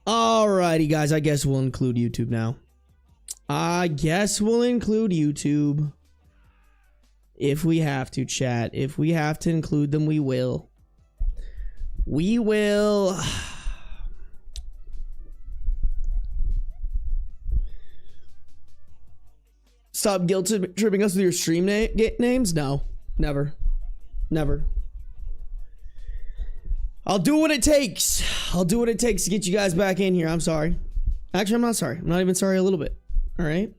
Alrighty, guys. I guess we'll include YouTube now. I guess we'll include YouTube. If we have to, chat. If we have to include them, we will. We will. Stop guilt tripping us with your stream names? No. Never. Never. I'll do what it takes. I'll do what it takes to get you guys back in here. I'm sorry. Actually, I'm not sorry. I'm not even sorry a little bit. All right?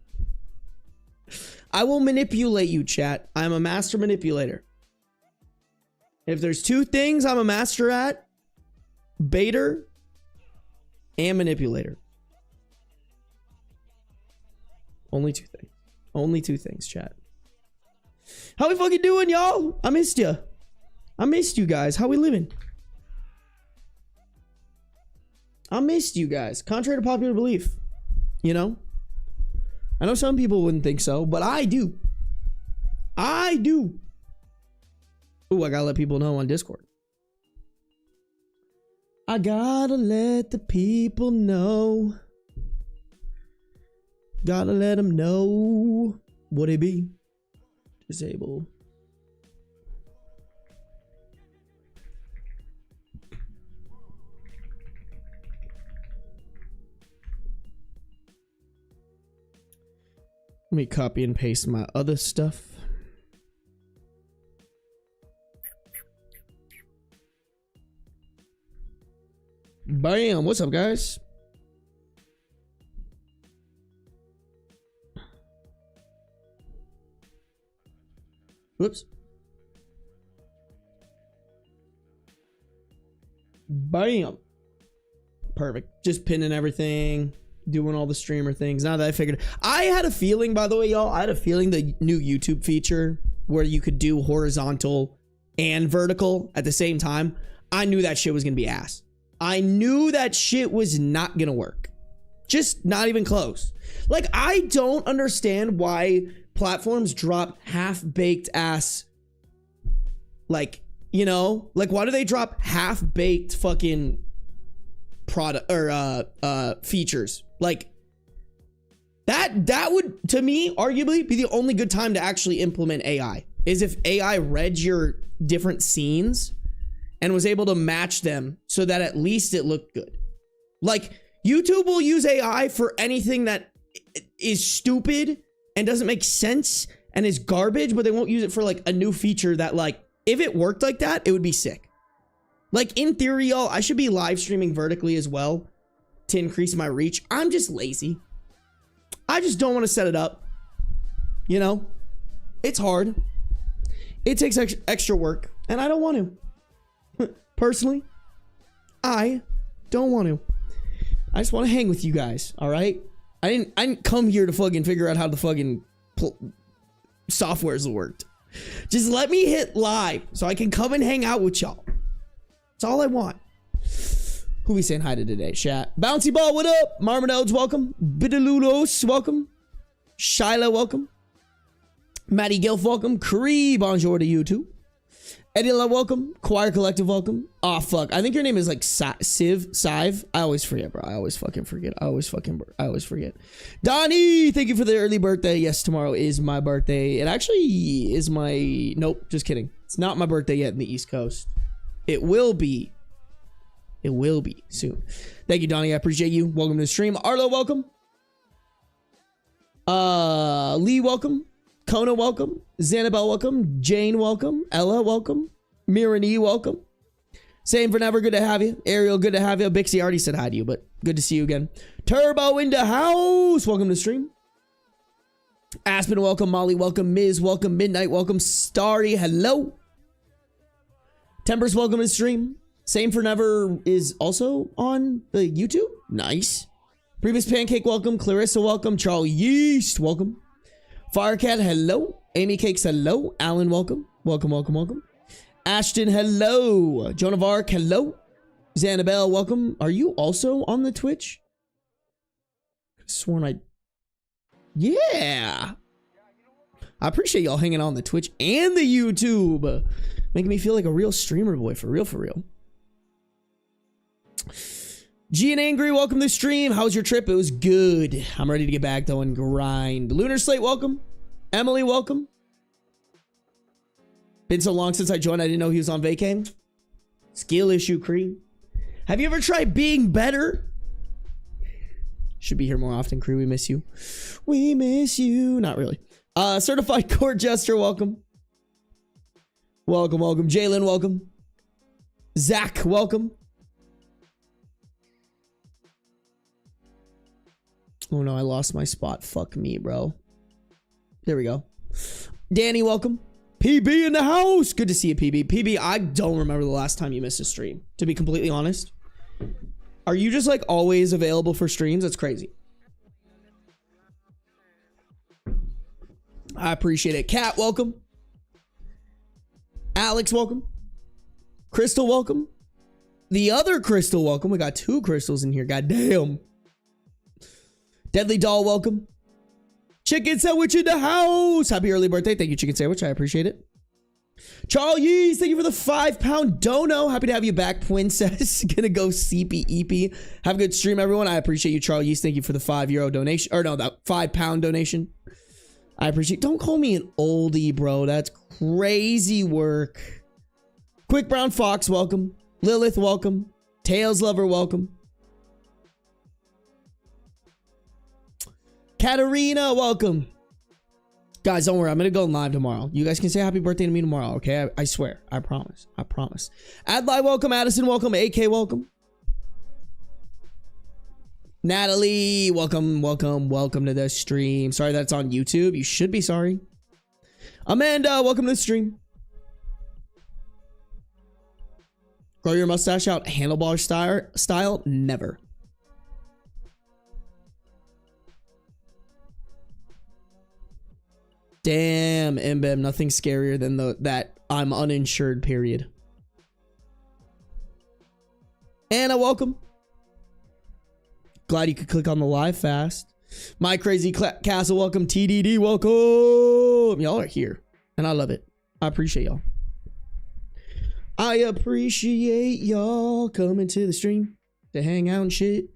I will manipulate you, chat. I'm a master manipulator. If there's two things I'm a master at, baiter and manipulator. Only two things. Only two things, chat. How we fucking doing, y'all? I missed you. I missed you guys. How we living? I missed you guys. Contrary to popular belief. You know? I know some people wouldn't think so, but I do. I do. Ooh, I gotta let people know on Discord. I gotta let the people know. Gotta let them know. What it be? Disable. Let me copy and paste my other stuff. Bam! What's up, guys? Whoops. Bam! Perfect. Just pinning everything. Doing all the streamer things. Now that I figured, I had a feeling, by the way, y'all, I had a feeling the new YouTube feature where you could do horizontal and vertical at the same time, I knew that shit was gonna be ass. I knew that shit was not gonna work. Just not even close. Like, I don't understand why platforms drop half-baked ass, like, you know, like, why do they drop half-baked fucking product or features? Like, that would, to me, arguably be the only good time to actually implement AI, is if AI read your different scenes and was able to match them so that at least it looked good. Like, YouTube will use AI for anything that is stupid and doesn't make sense and is garbage, but they won't use it for like a new feature that, like, if it worked like that, it would be sick. Like, in theory, y'all, I should be live streaming vertically as well to increase my reach. I'm just lazy. I just don't want to set it up. You know? It's hard. It takes extra work, and I don't want to. Personally, I don't want to. I just want to hang with you guys, all right? I didn't come here to fucking figure out how the fucking softwares worked. Just let me hit live so I can come and hang out with y'all. That's all I want. Who we saying hi to today, chat? Bouncy Ball, what up? Marmonodes, welcome. Bidaludos, welcome. Shyla, welcome. Maddie Gilf, welcome. Cree, bonjour to you too. Edila, welcome. Choir Collective, welcome. Oh, fuck. I think your name is like Sive. I always forget, bro. I always fucking forget. I always forget. Donnie, thank you for the early birthday. Yes, tomorrow is my birthday. It actually is my... Nope, just kidding. It's not my birthday yet in the East Coast. It will be. It will be soon. Thank you, Donnie. I appreciate you. Welcome to the stream. Arlo, welcome. Lee, welcome. Kona, welcome. Xanabel, welcome. Jane, welcome. Ella, welcome. Mirani, welcome. Same for never, good to have you. Ariel, good to have you. Bixie already said hi to you, but good to see you again. Turbo in the house. Welcome to the stream. Aspen, welcome. Molly, welcome. Miz, welcome. Midnight, welcome. Starry, hello. Tempers, welcome to the stream. Same for never is also on the YouTube. Nice. Previous Pancake, welcome. Clarissa, welcome. Charlie Yeast, welcome. Firecat, hello. Amy Cakes, hello. Alan, welcome. Welcome. Ashton, hello. Joan of Arc, hello. Xanabel, welcome. Are you also on the Twitch? Sworn I... Yeah. I appreciate y'all hanging on the Twitch and the YouTube. Making me feel like a real streamer boy, for real. G and Angry, welcome to the stream. How's your trip? It was good. I'm ready to get back though and grind. Lunar Slate, welcome. Emily, welcome. Been so long since I joined, I didn't know he was on vacay. Skill issue, Cree. Have you ever tried being better? Should be here more often, Cree. We miss you. We miss you. Not really. Certified Court Jester, welcome. Welcome, welcome. Jalen, welcome. Zach, welcome. Oh no, I lost my spot. Fuck me, bro. There we go. Danny, welcome. PB in the house. Good to see you, PB. PB, I don't remember the last time you missed a stream, to be completely honest. Are you just like always available for streams? That's crazy. I appreciate it. Kat, welcome. Alex, welcome. Crystal, welcome. The other Crystal, welcome. We got 2 crystals in here. God damn. Deadly Doll, welcome. Chicken Sandwich in the house. Happy early birthday. Thank you, Chicken Sandwich. I appreciate it. Charles, thank you for the £5 dono. Happy to have you back, Princess. Gonna go CP EP. Have a good stream, everyone. I appreciate you, Charles. Thank you for the €5 donation. Or no, that £5 donation. I appreciate. Don't call me an oldie, bro. That's crazy work. Quick Brown Fox, welcome. Lilith, welcome. Tails Lover, welcome. Katarina, welcome. Guys, don't worry. I'm going to go live tomorrow. You guys can say happy birthday to me tomorrow, okay? I swear. I promise. I promise. Adlai, welcome. Addison, welcome. AK, welcome. Natalie, welcome, welcome, welcome to the stream. Sorry that's on YouTube. You should be sorry. Amanda, welcome to the stream. Grow your mustache out handlebar style? Never. Damn, Mbem, nothing scarier than that I'm uninsured period. Anna, welcome. Glad you could click on the live fast. My Crazy Castle, welcome. TDD, welcome. Y'all are here, and I love it. I appreciate y'all. I appreciate y'all coming to the stream to hang out and shit.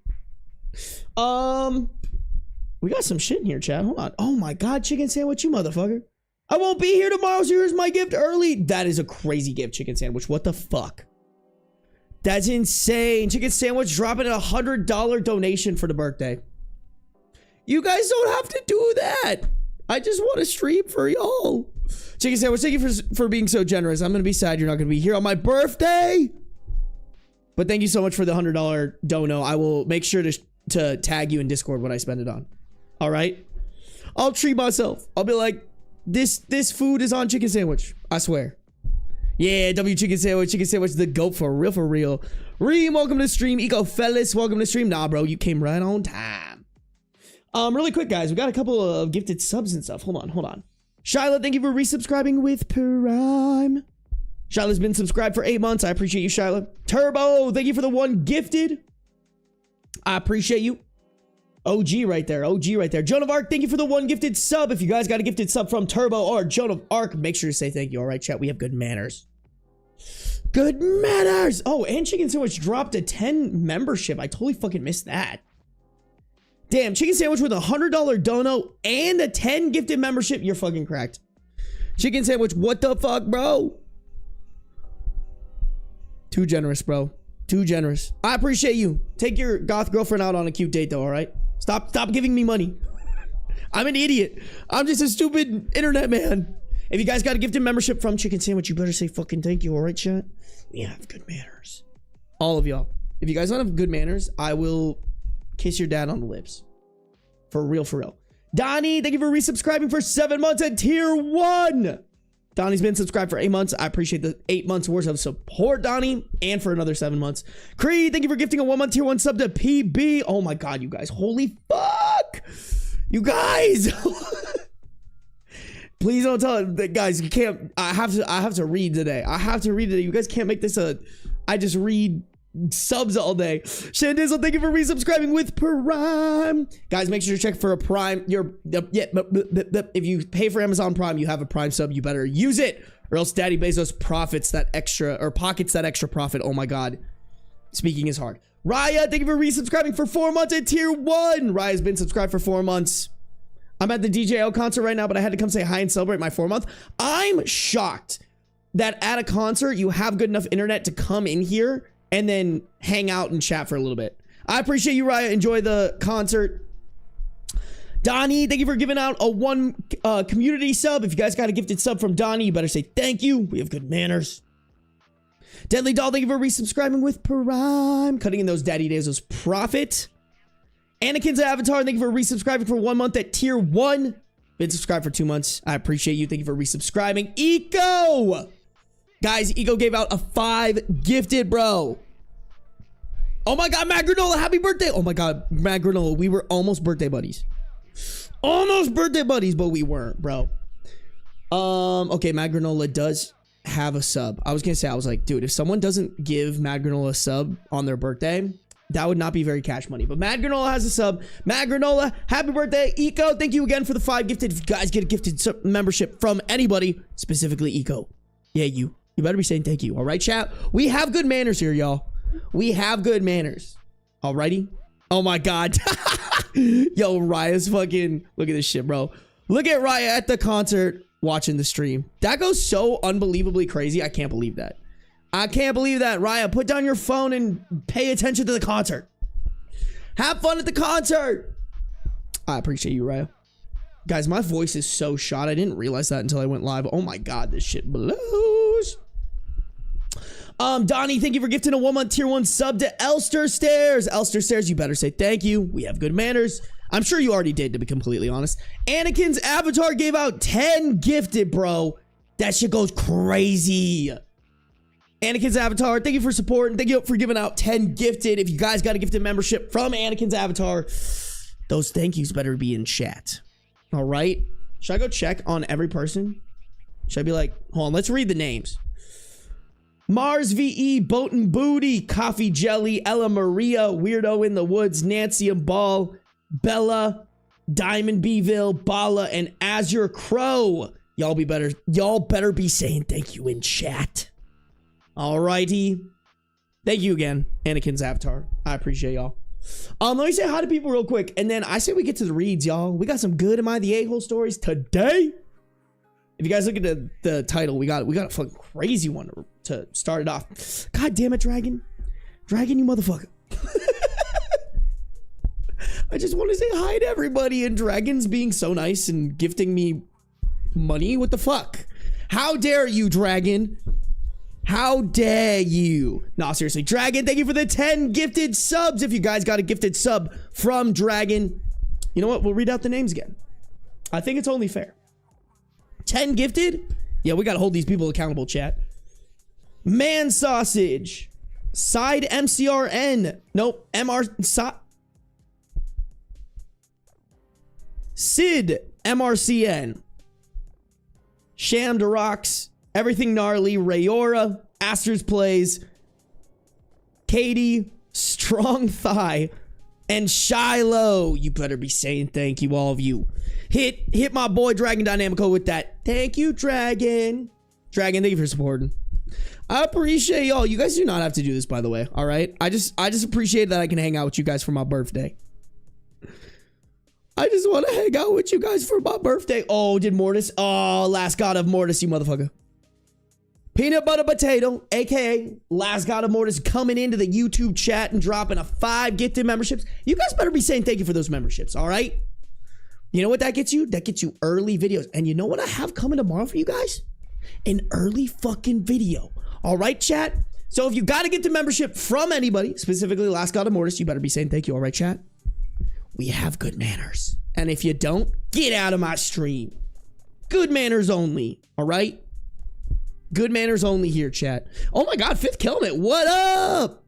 We got some shit in here, chat. Hold on. Oh my God, Chicken Sandwich, you motherfucker. I won't be here tomorrow, so here's my gift early. That is a crazy gift, Chicken Sandwich. What the fuck? That's insane. Chicken Sandwich dropping a $100 donation for the birthday. You guys don't have to do that. I just want to stream for y'all. Chicken Sandwich, thank you for being so generous. I'm going to be sad you're not going to be here on my birthday. But thank you so much for the $100 dono. I will make sure to tag you in Discord when I spend it on. All right? I'll treat myself. I'll be like, this food is on Chicken Sandwich. I swear. Yeah, Chicken Sandwich, the GOAT for real, for real. Reem, welcome to the stream. Eco Fellas, welcome to the stream. Nah, bro, you came right on time. Really quick, guys, we got a couple of gifted subs and stuff. Hold on. Shyla, thank you for resubscribing with Prime. Shyla's been subscribed for 8 months. I appreciate you, Shyla. Turbo, thank you for the 1 gifted. I appreciate you. OG right there. Joan of Arc, thank you for the 1 gifted sub. If you guys got a gifted sub from Turbo or Joan of Arc, make sure to say thank you. All right, chat, we have good manners. Good manners. Oh, and Chicken Sandwich dropped a 10 membership. I totally fucking missed that. Damn, Chicken Sandwich with a $100 dono and a 10 gifted membership. You're fucking cracked. Chicken Sandwich, what the fuck, bro? Too generous, bro. Too generous. I appreciate you. Take your goth girlfriend out on a cute date, though, all right? Stop giving me money. I'm an idiot. I'm just a stupid internet man. If you guys got a gifted membership from Chicken Sandwich, you better say fucking thank you, all right, chat? We have good manners. All of y'all. If you guys don't have good manners, I will kiss your dad on the lips. For real, for real. Donnie, thank you for resubscribing for 7 months at tier 1. Donnie's been subscribed for 8 months. I appreciate the 8 months worth of support, Donnie, and for another 7 months. Creed, thank you for gifting a 1 month tier 1 sub to PB. Oh my God, you guys. Holy fuck. You guys. Please don't tell it. Guys, you can't. I have to read today. You guys can't make this I just read subs all day. Shandizzle, thank you for resubscribing with Prime. Guys, make sure to check for a Prime. If you pay for Amazon Prime, you have a Prime sub, you better use it, or else Daddy Bezos pockets that extra profit. Oh my God. Speaking is hard. Raya, thank you for resubscribing for 4 months at tier 1. Raya's been subscribed for 4 months. I'm at the DJL concert right now, but I had to come say hi and celebrate my 4 month. I'm shocked that at a concert, you have good enough internet to come in here and then hang out and chat for a little bit. I appreciate you, Raya. Enjoy the concert. Donnie, thank you for giving out a 1 community sub. If you guys got a gifted sub from Donnie, you better say thank you. We have good manners. Deadly Doll, thank you for resubscribing with Prime. Cutting in those daddy days, those profit. Anakin's Avatar, thank you for resubscribing for 1 month at tier 1. Been subscribed for 2 months. I appreciate you. Thank you for resubscribing. Eco! Guys, Eco gave out a 5 gifted, bro. Oh my God, Matt Granola, happy birthday. Oh my God, Matt Granola, we were almost birthday buddies. Almost birthday buddies, but we weren't, bro. Okay, Matt Granola does have a sub. I was gonna say, I was like, dude, if someone doesn't give Mad Granola a sub on their birthday, that would not be very cash money. But Mad Granola has a sub. Mad Granola, happy birthday. Eco, thank you again for the 5 gifted. If you guys get a gifted membership from anybody, specifically Eco, yeah, you better be saying thank you. All right, chat? We have good manners here, y'all. We have good manners. Alrighty? Oh my God. Yo, Raya's fucking, look at this shit, bro. Look at Raya at the concert watching the stream. That goes so unbelievably crazy. I can't believe that. I can't believe that. Raya, put down your phone and pay attention to the concert. Have fun at the concert. I appreciate you, Raya. Guys, my voice is so shot. I didn't realize that until I went live. Oh my God, this shit blows. Donnie, thank you for gifting a 1 month tier 1 sub to Elster Stairs. Elster Stairs, you better say thank you. We have good manners. I'm sure you already did, to be completely honest. Anakin's Avatar gave out 10 gifted, bro. That shit goes crazy. Anakin's Avatar, thank you for supporting. Thank you for giving out 10 gifted. If you guys got a gifted membership from Anakin's Avatar, those thank yous better be in chat. All right? Should I go check on every person? Should I be like, hold on, let's read the names. Mars VE, Boat and Booty, Coffee Jelly, Ella Maria, Weirdo in the Woods, Nancy and Ball, Bella, Diamond Beeville, Bala, and Azure Crow. Y'all better be saying thank you in chat. Alrighty. Thank you again, Anakin's Avatar. I appreciate y'all. Let me say hi to people real quick, and then I say we get to the reads, y'all. We got some good Am I the A-hole stories today. If you guys look at the title, we got a fucking crazy one to start it off. God damn it, Dragon. Dragon, you motherfucker. I just want to say hi to everybody, and Dragon's being so nice and gifting me money. What the fuck? How dare you, Dragon? How dare you? Nah, seriously. Dragon, thank you for the 10 gifted subs. If you guys got a gifted sub from Dragon, you know what? We'll read out the names again. I think it's only fair. 10 gifted? Yeah, we gotta hold these people accountable, chat. Man Sausage. Side MCRN. Nope. Sid MRCN. Sham to Rocks. Everything Gnarly. Rayora. Asters Plays. Katie. Strong Thigh. And Shiloh. You better be saying thank you, all of you. Hit my boy Dragon Dynamico with that. Thank you, Dragon. Dragon, thank you for supporting. I appreciate y'all. You guys do not have to do this, by the way. All right. I just appreciate that I can hang out with you guys for my birthday. I just want to hang out with you guys for my birthday. Oh, did Mortis? Oh, last god of Mortis, you motherfucker. Peanut Butter Potato, aka Last God of Mortis, coming into the YouTube chat and dropping a 5 gifted memberships. You guys better be saying thank you for those memberships, all right? You know what that gets you? That gets you early videos. And you know what I have coming tomorrow for you guys? An early fucking video. All right, chat? So if you got to get the membership from anybody, specifically Last God of Mortis, you better be saying thank you, all right, chat? We have good manners. And if you don't, get out of my stream. Good manners only, all right? Good manners only here, chat. Oh my God, Fifth Killing It. What up?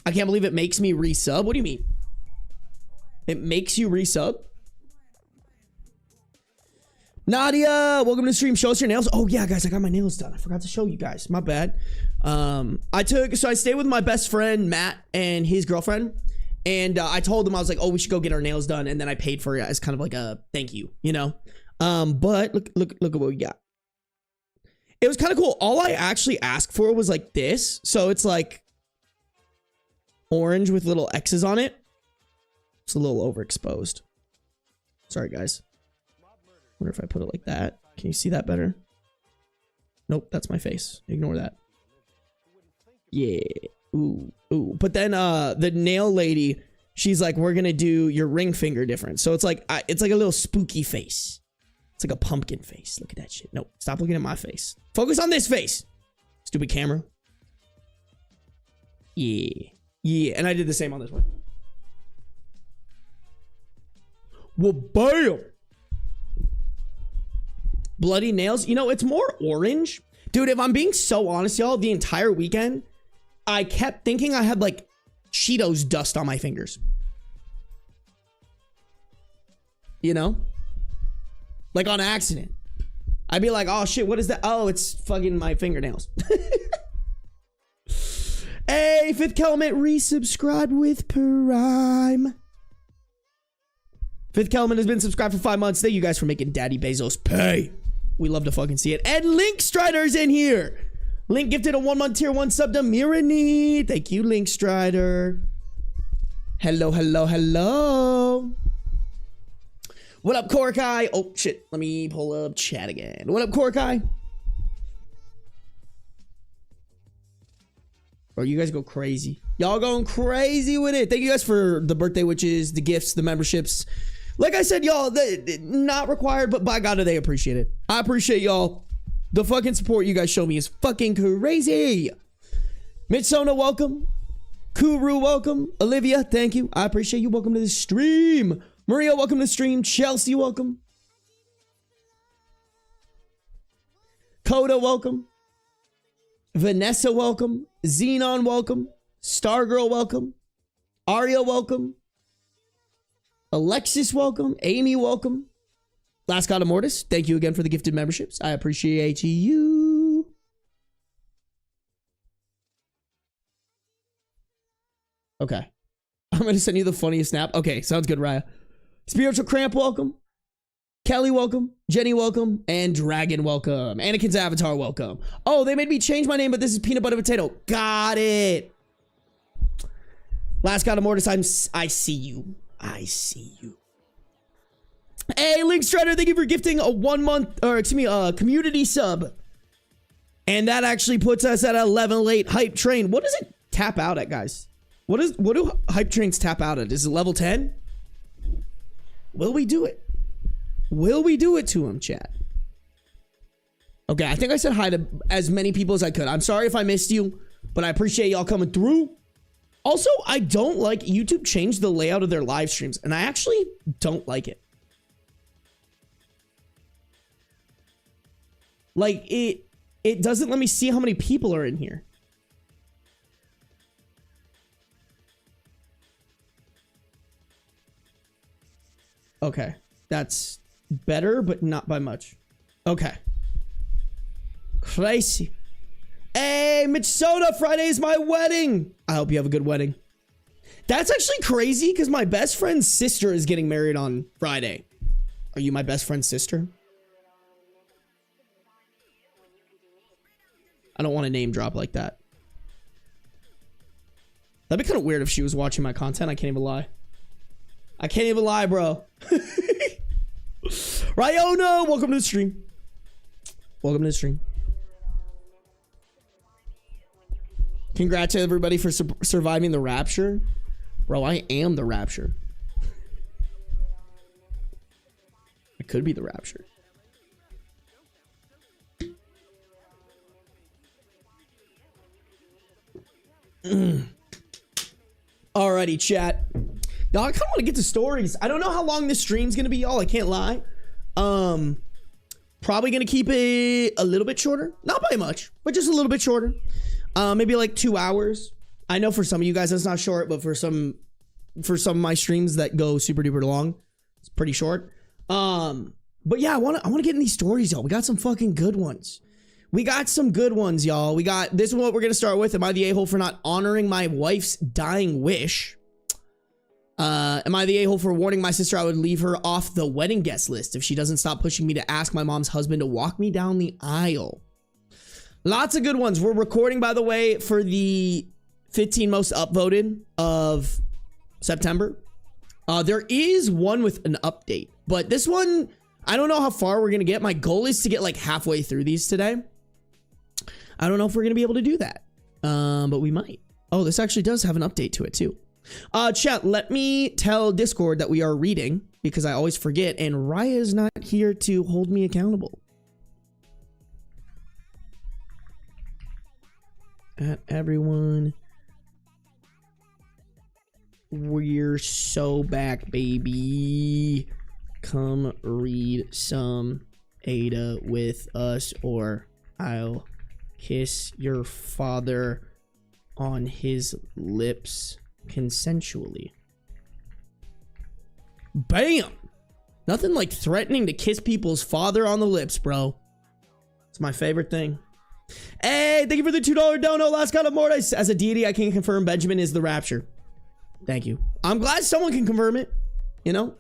I can't believe it makes me resub. What do you mean? It makes you resub? Nadia, welcome to the stream. Show us your nails. Oh yeah, guys, I got my nails done. I forgot to show you guys. My bad. I stayed with my best friend, Matt, and his girlfriend. And I told them, I was like, oh, we should go get our nails done. And then I paid for it as kind of like a thank you, you know? But look at what we got. It was kind of cool. All I actually asked for was like this. So it's like orange with little X's on it. It's a little overexposed. Sorry, guys. Wonder if I put it like that. Can you see that better? Nope, that's my face. Ignore that. Yeah. Ooh, ooh. But then the nail lady, she's like, we're gonna do your ring finger different. So it's like a little spooky face. It's like a pumpkin face. Look at that shit. Nope. Stop looking at my face. Focus on this face. Stupid camera. Yeah. Yeah. And I did the same on this one. Well, bam. Bloody nails. You know, it's more orange. Dude, if I'm being so honest, y'all, the entire weekend, I kept thinking I had like Cheetos dust on my fingers. You know? Like on accident. I'd be like, oh shit, what is that? Oh, it's fucking my fingernails. Hey, Fifth Element resubscribed with Prime. Fifth Element has been subscribed for 5 months. Thank you guys for making Daddy Bezos pay. We love to fucking see it. And Link Strider's in here. Link gifted a 1-month tier 1 sub to Mirani. Thank you, Link Strider. Hello, hello, hello. What up, Korkai? Oh, shit. Let me pull up chat again. What up, Korkai? Bro, you guys go crazy. Y'all going crazy with it. Thank you guys for the birthday witches, the gifts, the memberships. Like I said, y'all, not required, but by God, do they appreciate it. I appreciate y'all. The fucking support you guys show me is fucking crazy. Mitsona, welcome. Kuru, welcome. Olivia, thank you. I appreciate you. Welcome to the stream. Maria, welcome to the stream. Chelsea, welcome. Coda, welcome. Vanessa, welcome. Xenon, welcome. Stargirl, welcome. Aria, welcome. Alexis, welcome. Amy, welcome. Last God of Mortis, thank you again for the gifted memberships. I appreciate you. Okay. I'm going to send you the funniest snap. Okay, sounds good, Raya. Spiritual Cramp, welcome. Kelly, welcome. Jenny, welcome. And Dragon, welcome. Anakin's Avatar, welcome. Oh, they made me change my name, but this is Peanut Butter Potato. Got it. Last God of Mortis, I see you. I see you. Hey, Link Strider, thank you for gifting a 1 month, or excuse me, a community sub. And that actually puts us at a level 8 hype train. What does it tap out at, guys? What do hype trains tap out at? Is it level 10? Will we do it? Will we do it to him, chat? Okay, I think I said hi to as many people as I could. I'm sorry if I missed you, but I appreciate y'all coming through. Also, I don't like YouTube changed the layout of their live streams, and I actually don't like it. Like, it doesn't let me see how many people are in here. Okay, that's better, but not by much. Okay. Crazy. Hey, Mitch Soda, Friday is my wedding. I hope you have a good wedding. That's actually crazy because my best friend's sister is getting married on Friday. Are you my best friend's sister? I don't want to name drop like that. That'd be kind of weird if she was watching my content. I can't even lie. I can't even lie, bro. Ryona, welcome to the stream. Welcome to the stream. Congrats to everybody for surviving the rapture. Bro, I am the rapture. I could be the rapture. Alrighty, chat. Y'all, I kind of want to get to stories. I don't know how long this stream's gonna be, y'all. I can't lie. Probably gonna keep it a little bit shorter. Not by much, but just a little bit shorter. Maybe like 2 hours. I know for some of you guys that's not short, but for some of my streams that go super duper long, it's pretty short. But yeah, I want to get in these stories, y'all. We got some fucking good ones. We got some good ones, y'all. We got this is what we're gonna start with. Am I the a-hole for not honoring my wife's dying wish? Am I the a-hole for warning my sister I would leave her off the wedding guest list if she doesn't stop pushing me to ask my mom's husband to walk me down the aisle? Lots of good ones. We're recording, by the way, for the 15 most upvoted of September. There is one with an update, but this one, I don't know how far we're going to get. My goal is to get like halfway through these today. I don't know if we're going to be able to do that, but we might. Oh, this actually does have an update to it too. Chat, let me tell Discord that we are reading because I always forget, and Raya is not here to hold me accountable. At everyone, we're so back, baby. Come read some AITA with us, or I'll kiss your father on his lips consensually. Bam! Nothing like threatening to kiss people's father on the lips, bro. It's my favorite thing. Hey, thank you for the $2 dono. Last God of Mortis. As a deity, I can confirm Benjamin is the rapture. Thank you. I'm glad someone can confirm it. You know?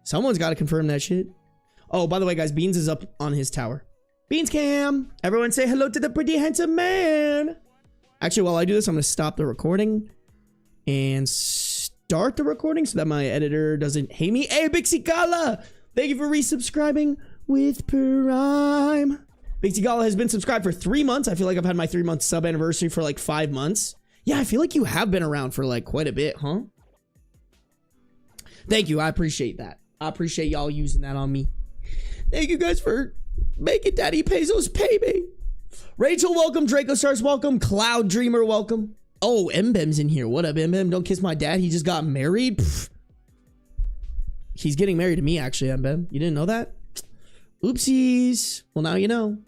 Someone's got to confirm that shit. Oh, by the way, guys, Beans is up on his tower. Beans cam. Everyone say hello to the pretty handsome man. Actually, while I do this, I'm going to stop the recording and start the recording so that my editor doesn't hate me. Hey, Bixie Gala. Thank you for resubscribing with Prime. Bixie Gala has been subscribed for 3 months. I feel like I've had my 3-month sub anniversary for like 5 months. Yeah, I feel like you have been around for like quite a bit, huh? Thank you. I appreciate that. I appreciate y'all using that on me. Thank you guys for making Daddy Pesos pay me. Rachel, welcome. Draco Stars, welcome. Cloud Dreamer, welcome. Oh, Mbem's in here. What up, Mbem? Don't kiss my dad. He just got married. Pfft. He's getting married to me, actually, Mbem. You didn't know that? Oopsies. Well, now you know.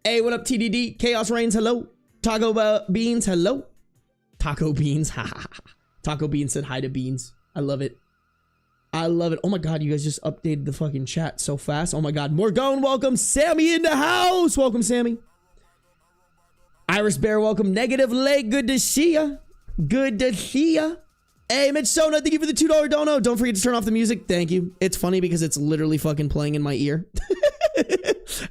Hey, what up, TDD? Chaos Reigns, hello. Taco Beans, hello. Taco Beans, ha. Taco Beans said hi to Beans. I love it. I love it. Oh my God, you guys just updated the fucking chat so fast. Oh my God, Morgone, welcome. Sammy in the house. Welcome, Sammy. Iris Bear, welcome. Negative Leg, good to see ya. Good to see ya. Hey, Mitch Sona, thank you for the $2 dono. Don't forget to turn off the music. Thank you. It's funny because it's literally fucking playing in my ear.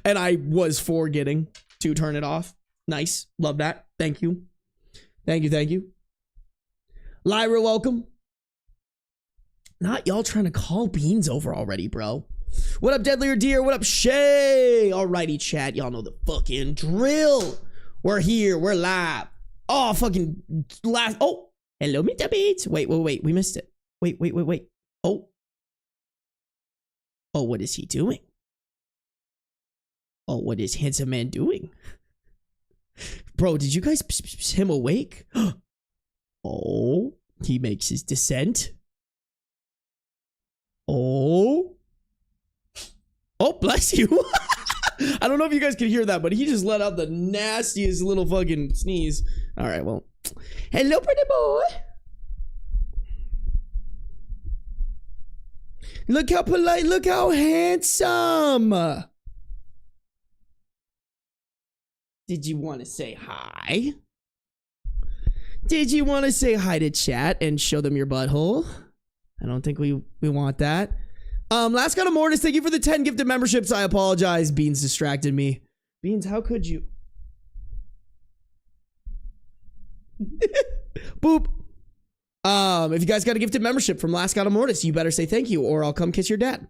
And I was forgetting to turn it off. Nice. Love that. Thank you. Thank you. Thank you. Lyra, welcome. Not y'all trying to call Beans over already, bro. What up, Deadlier Deer? What up, Shay? Alrighty, chat. Y'all know the fucking drill. We're here. We're live. Oh, fucking last. Oh, hello, Mr. Beats. Wait. We missed it. Wait. Oh, what is he doing? Oh, what is handsome man doing? Bro, did you guys him awake? Oh, he makes his descent. Oh, bless you. I don't know if you guys can hear that, but he just let out the nastiest little fucking sneeze. All right, well, hello, pretty boy. Look how polite, look how handsome. Did you want to say hi? Did you want to say hi to chat and show them your butthole? I don't think we want that. Last God of Mortis, thank you for the 10 gifted memberships. I apologize. Beans distracted me. Beans, how could you? Boop. If you guys got a gifted membership from Last God of Mortis, you better say thank you or I'll come kiss your dad.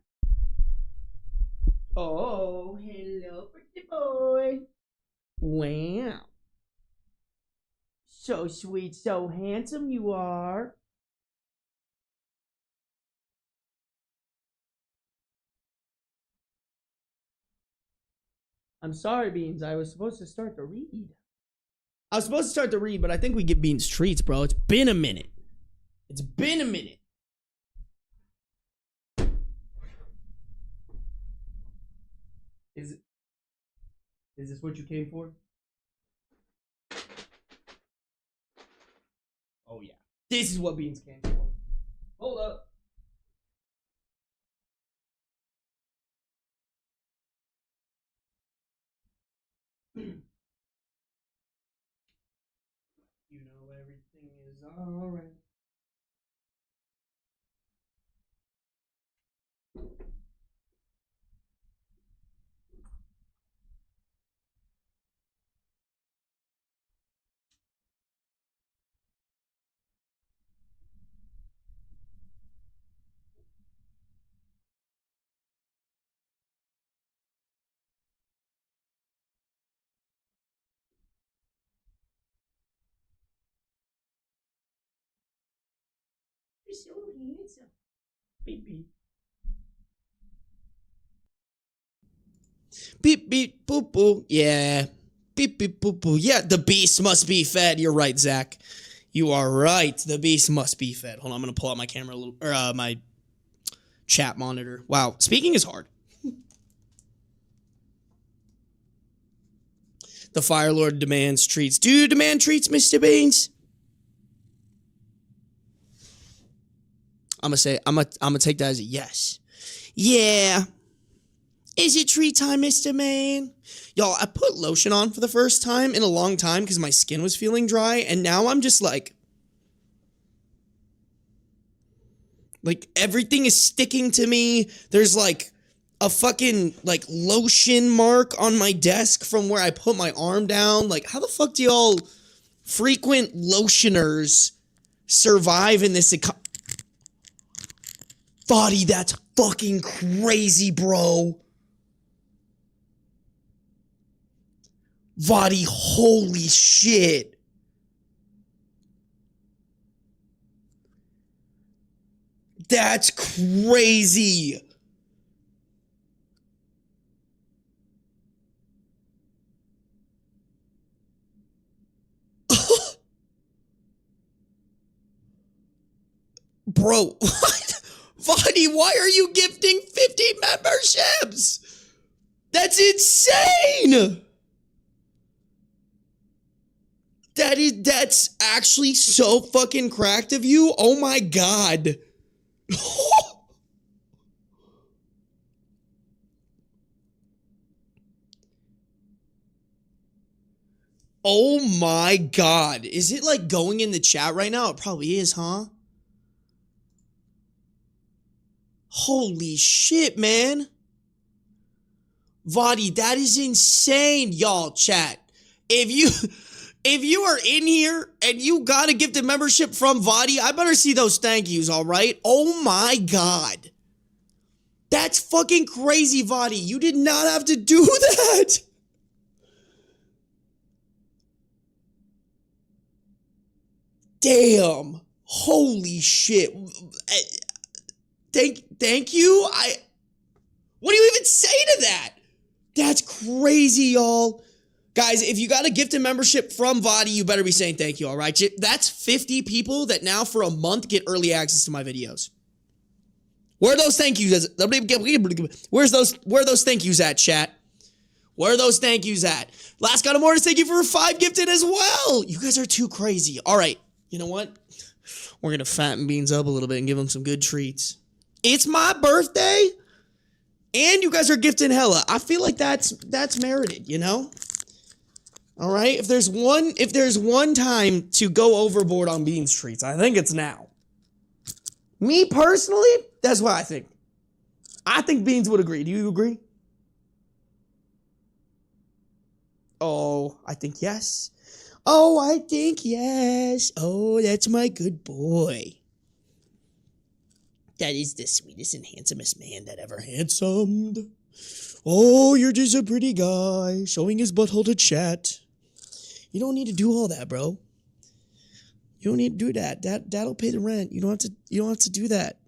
Oh, hello, pretty boy. Wow. So sweet, so handsome you are. I'm sorry, Beans. I was supposed to start the read. But I think we give Beans treats, bro. It's been a minute. Is this what you came for? Oh, yeah. This is what Beans came for. Hold up. You know everything is alright. so handsome. Beep, beep. Beep, beep, boop, boop. Yeah. Beep, beep, boop, boop. Yeah, the beast must be fed. You're right, Zach. You are right. The beast must be fed. Hold on, I'm going to pull out my camera a little, or my chat monitor. Wow, speaking is hard. The Fire Lord demands treats. Do you demand treats, Mr. Beans? I'm gonna take that as a yes. Yeah. Is it treat time, Mr. Man? Y'all, I put lotion on for the first time in a long time because my skin was feeling dry, and now I'm just like everything is sticking to me. There's like a fucking like lotion mark on my desk from where I put my arm down. Like, how the fuck do y'all frequent lotioners survive in this body? That's fucking crazy, bro. Vadi, holy shit. That's crazy. Bro, what? Vadi, why are you gifting 50 memberships? That's insane. That's actually so fucking cracked of you. Oh my god. Oh my god. Is it like going in the chat right now? It probably is, huh? Holy shit, man. Vadi, that is insane. Y'all, chat. If you are in here and you got a gifted membership from Vadi, I better see those thank yous, all right? Oh my god. That's fucking crazy, Vadi. You did not have to do that. Damn. Holy shit. Thank you. What do you even say to that? That's crazy, y'all. Guys, if you got a gifted membership from Vadi, you better be saying thank you, all right? That's 50 people that now for a month get early access to my videos. Where are those thank yous? Where are those thank yous at, chat? Where are those thank yous at? Last God of Mortis, thank you for 5 gifted as well. You guys are too crazy. All right, you know what? We're going to fatten Beans up a little bit and give him some good treats. It's my birthday, and you guys are gifting hella. I feel like that's merited, you know? All right, if there's one time to go overboard on Beans treats, I think it's now. Me personally, that's what I think. I think Beans would agree. Do you agree? Oh, I think yes. Oh, I think yes. Oh, that's my good boy. That is the sweetest and handsomest man that ever handsomed. Oh, you're just a pretty guy showing his butthole to chat. You don't need to do all that, bro. You don't need to do that. That'll pay the rent. You don't have to do that.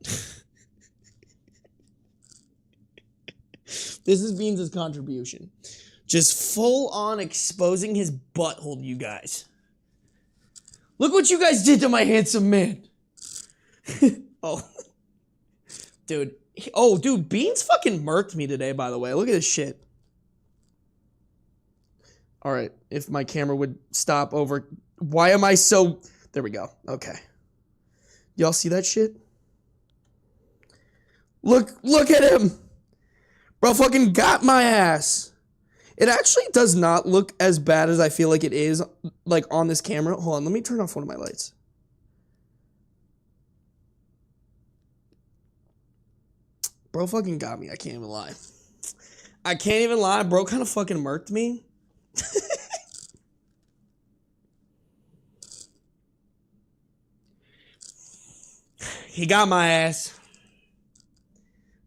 This is Beans' contribution. Just full on exposing his butthole to you guys. Look what you guys did to my handsome man. Oh. Dude. Oh, dude, Beans fucking murked me today, by the way. Look at this shit. All right, if my camera would stop over... Why am I so... There we go. Okay. Y'all see that shit? Look at him. Bro fucking got my ass. It actually does not look as bad as I feel like it is, like, on this camera. Hold on, let me turn off one of my lights. Bro fucking got me. I can't even lie. I can't even lie. Bro kind of fucking murked me. He got my ass.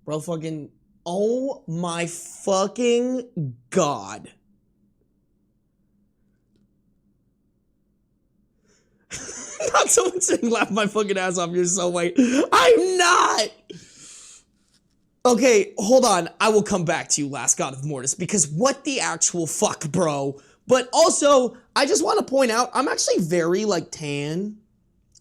Bro fucking... Oh my fucking god. Someone's saying laugh my fucking ass off. You're so white. I'm not. Okay, hold on. I will come back to you, Last God of Mortis, because what the actual fuck, bro? But also, I just want to point out, I'm actually very, like, tan.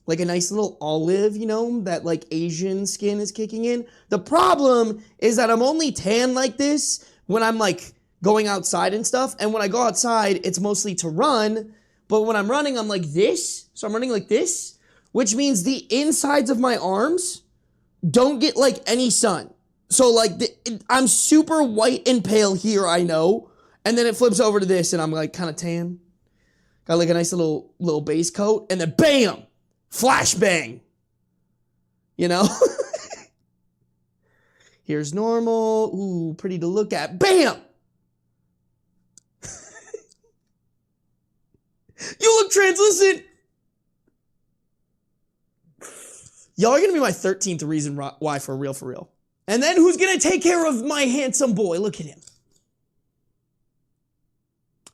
Like a nice little olive, you know, that, like, Asian skin is kicking in. The problem is that I'm only tan like this when I'm, like, going outside and stuff. And when I go outside, it's mostly to run. But when I'm running, I'm like this. So I'm running like this, which means the insides of my arms don't get, like, any sun. So, like, I'm super white and pale here, I know. And then it flips over to this, and I'm, like, kind of tan. Got, like, a nice little base coat. And then, bam! Flashbang! You know? Here's normal. Ooh, pretty to look at. Bam! You look translucent! Y'all are gonna be my 13th reason why for real. And then who's gonna take care of my handsome boy? Look at him.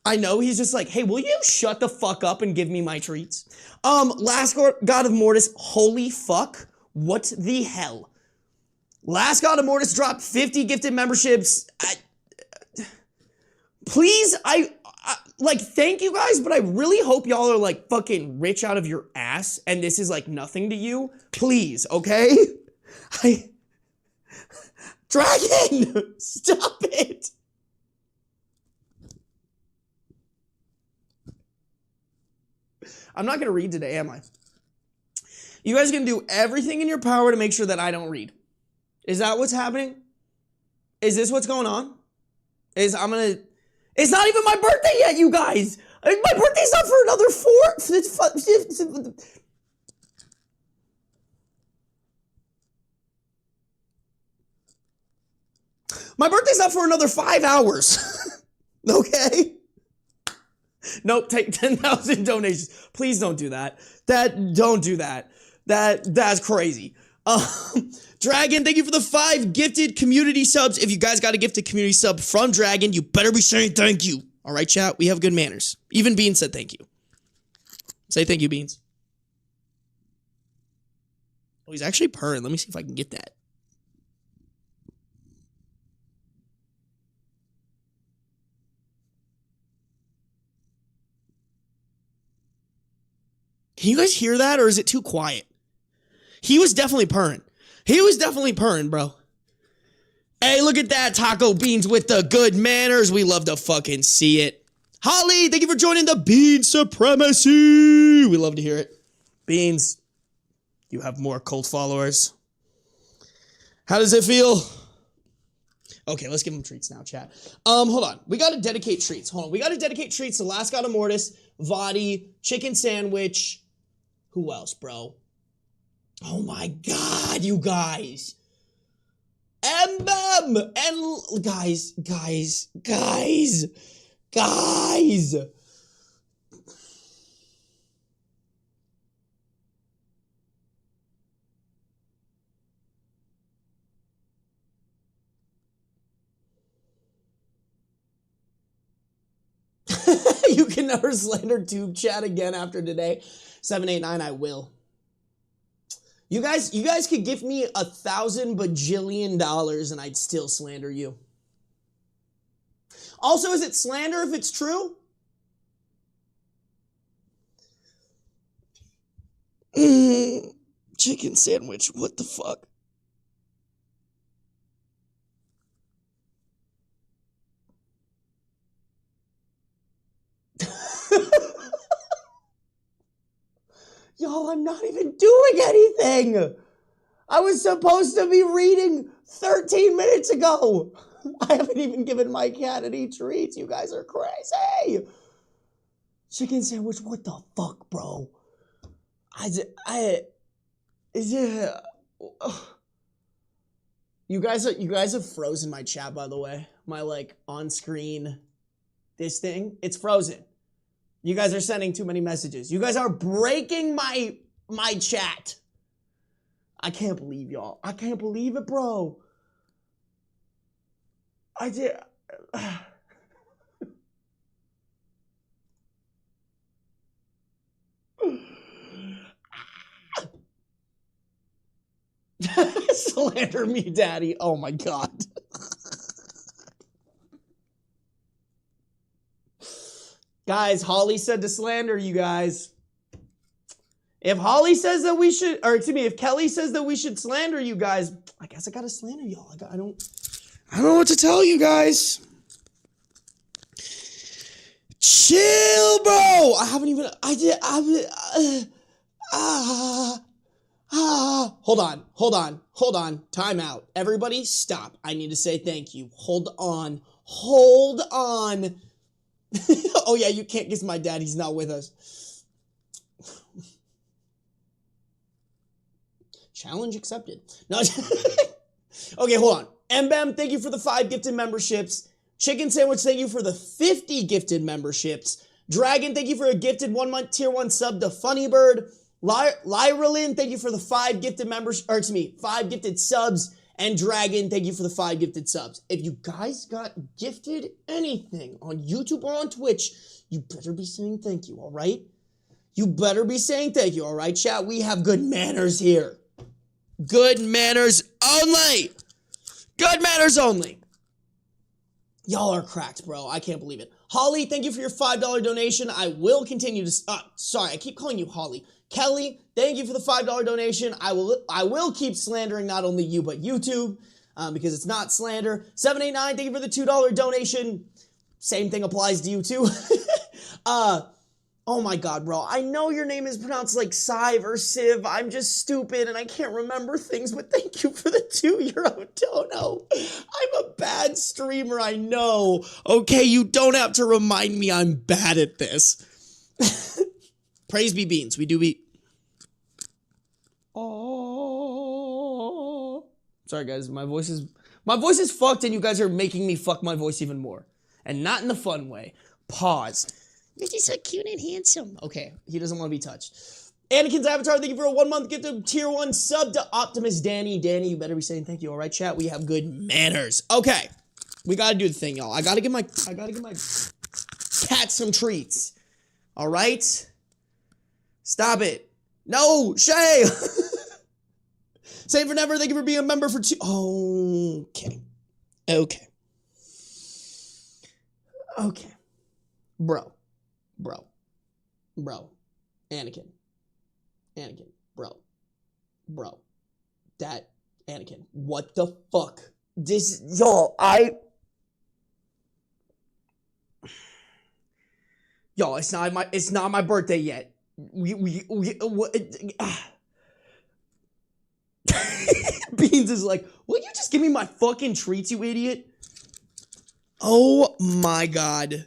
I know, he's just like, hey, will you shut the fuck up and give me my treats? Last God of Mortis, holy fuck. What the hell? Last God of Mortis dropped 50 gifted memberships. Please, like, thank you guys, but I really hope y'all are, like, fucking rich out of your ass, and this is, like, nothing to you. Please, okay? Dragon! Stop it! I'm not gonna read today, am I? You guys are gonna do everything in your power to make sure that I don't read. Is that what's happening? Is this what's going on? It's not even my birthday yet, you guys! My birthday's not for another My birthday's not for another 5 hours. Okay? Nope, take 10,000 donations. Please don't do that. Don't do that. That's crazy. Dragon, thank you for the 5 gifted community subs. If you guys got a gifted community sub from Dragon, you better be saying thank you. All right, chat? We have good manners. Even Beans said thank you. Say thank you, Beans. Oh, he's actually purring. Let me see if I can get that. Can you guys hear that, or is it too quiet? He was definitely purring. Bro. Hey, look at that, Taco Beans with the good manners. We love to fucking see it. Holly, thank you for joining the Bean Supremacy. We love to hear it. Beans, you have more cult followers. How does it feel? Okay, let's give him treats now, chat. Hold on. We gotta dedicate treats. We gotta dedicate treats to Last God of Mortis, Vadi, Chicken Sandwich. Who else, bro? Oh my god, you guys. Mbem! And guys. You can never slander tube chat again after today. 789, I will. You guys could give me 1,000 bajillion dollars and I'd still slander you. Also, is it slander if it's true? Chicken sandwich, what the fuck? Y'all, I'm not even doing anything. I was supposed to be reading 13 minutes ago. I haven't even given my cat any treats. You guys are crazy. Chicken sandwich, what the fuck, bro? You guys have frozen my chat, by the way. My, like, on-screen, this thing, it's frozen. You guys are sending too many messages. You guys are breaking my chat. I can't believe y'all. I can't believe it, bro. Slander me, daddy. Oh my God. Guys, Holly said to slander you guys. If Holly says that we should, or excuse me, if Kelly says that we should slander you guys, I guess I gotta slander y'all. I don't know what to tell you guys. Chill, bro. Hold on. Time out. Everybody stop. I need to say thank you. Hold on. Oh yeah, you can't kiss my dad. He's not with us. Challenge accepted. No. Okay, hold on. Mbem, thank you for the 5 gifted memberships. Chicken Sandwich, thank you for the 50 gifted memberships. Dragon, thank you for a gifted 1 month tier 1 sub to Funny Bird. Lyralyn, thank you for the 5 gifted members, or excuse me, 5 gifted subs. And Dragon, thank you for the 5 gifted subs. If you guys got gifted anything on YouTube or on Twitch, you better be saying thank you, all right? You better be saying thank you, all right, chat? We have good manners here. Good manners only. Good manners only. Y'all are cracked, bro. I can't believe it. Holly, thank you for your $5 donation. I will continue to... sorry, I keep calling you Holly. Kelly, thank you for the $5 donation. I will keep slandering not only you, but YouTube, because it's not slander. 789, thank you for the $2 donation. Same thing applies to you, too. Oh my God, bro. I know your name is pronounced like Sive or Siv. I'm just stupid and I can't remember things, but thank you for the €2 dono. I'm a bad streamer, I know. Okay, you don't have to remind me I'm bad at this. Praise be beans. We do be... Oh. Sorry, guys. My voice is fucked and you guys are making me fuck my voice even more. And not in the fun way. Pause. You're just so cute and handsome. Okay, he doesn't want to be touched. Anakin's Avatar, thank you for a 1 month gift of tier 1 sub to Optimus Danny. Danny, you better be saying thank you, all right, chat? We have good manners. Okay, we gotta do the thing, y'all. I gotta give my cat some treats. All right? Stop it. No, Shay! Same for never, thank you for being a member for 2... Okay. Bro. Anakin, bro. That, Anakin, what the fuck? Y'all, it's not my birthday yet. Beans is like, will you just give me my fucking treats, you idiot? Oh my God.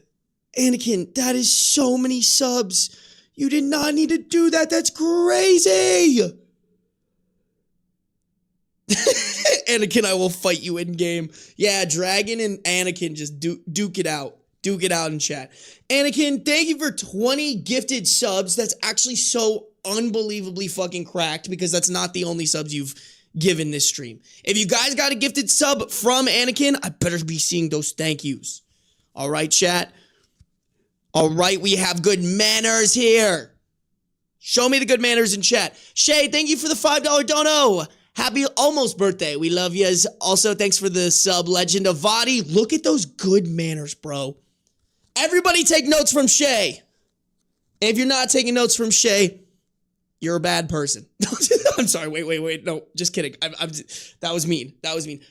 Anakin, that is so many subs. You did not need to do that. That's crazy. Anakin, I will fight you in game. Yeah, Dragon and Anakin just duke it out. Duke it out in chat. Anakin, thank you for 20 gifted subs. That's actually so unbelievably fucking cracked because that's not the only subs you've given this stream. If you guys got a gifted sub from Anakin, I better be seeing those thank yous. All right, chat. All right, we have good manners here. Show me the good manners in chat. Shay, thank you for the $5 dono. Happy almost birthday. We love yous. Also, thanks for the sub, Legend of Vadi. Look at those good manners, bro. Everybody take notes from Shay. If you're not taking notes from Shay, you're a bad person. I'm sorry. Wait. No, just kidding. That was mean.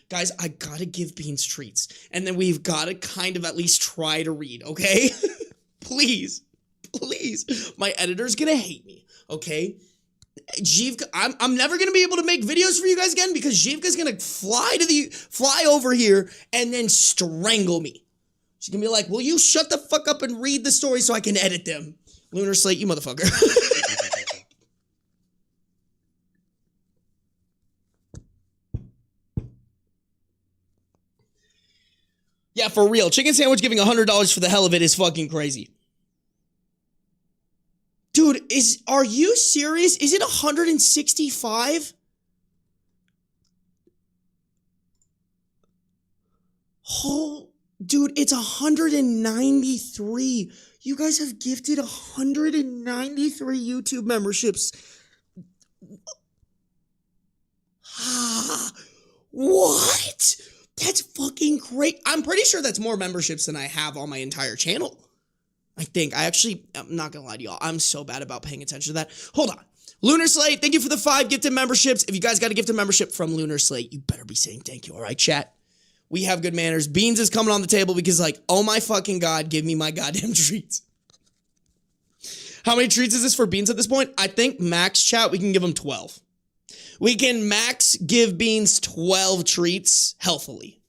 Guys, I gotta give Beans treats. And then we've gotta kind of at least try to read, okay? Please. My editor's gonna hate me, okay? Jivka, I'm never gonna be able to make videos for you guys again because Jivka's gonna fly over here and then strangle me. She's gonna be like, will you shut the fuck up and read the story so I can edit them? Lunar Slate, you motherfucker. Yeah, for real. Chicken Sandwich giving $100 for the hell of it is fucking crazy. Dude, are you serious? Is it 165? Oh, dude, it's 193. You guys have gifted 193 YouTube memberships. What? That's fucking great. I'm pretty sure that's more memberships than I have on my entire channel. I think. I'm not gonna lie to y'all. I'm so bad about paying attention to that. Hold on. Lunar Slate, thank you for the 5 gifted memberships. If you guys got a gifted membership from Lunar Slate, you better be saying thank you, all right, chat? We have good manners. Beans is coming on the table because, like, oh my fucking God, give me my goddamn treats. How many treats is this for Beans at this point? I think max, chat, we can give him 12. We can max give Beans 12 treats healthily.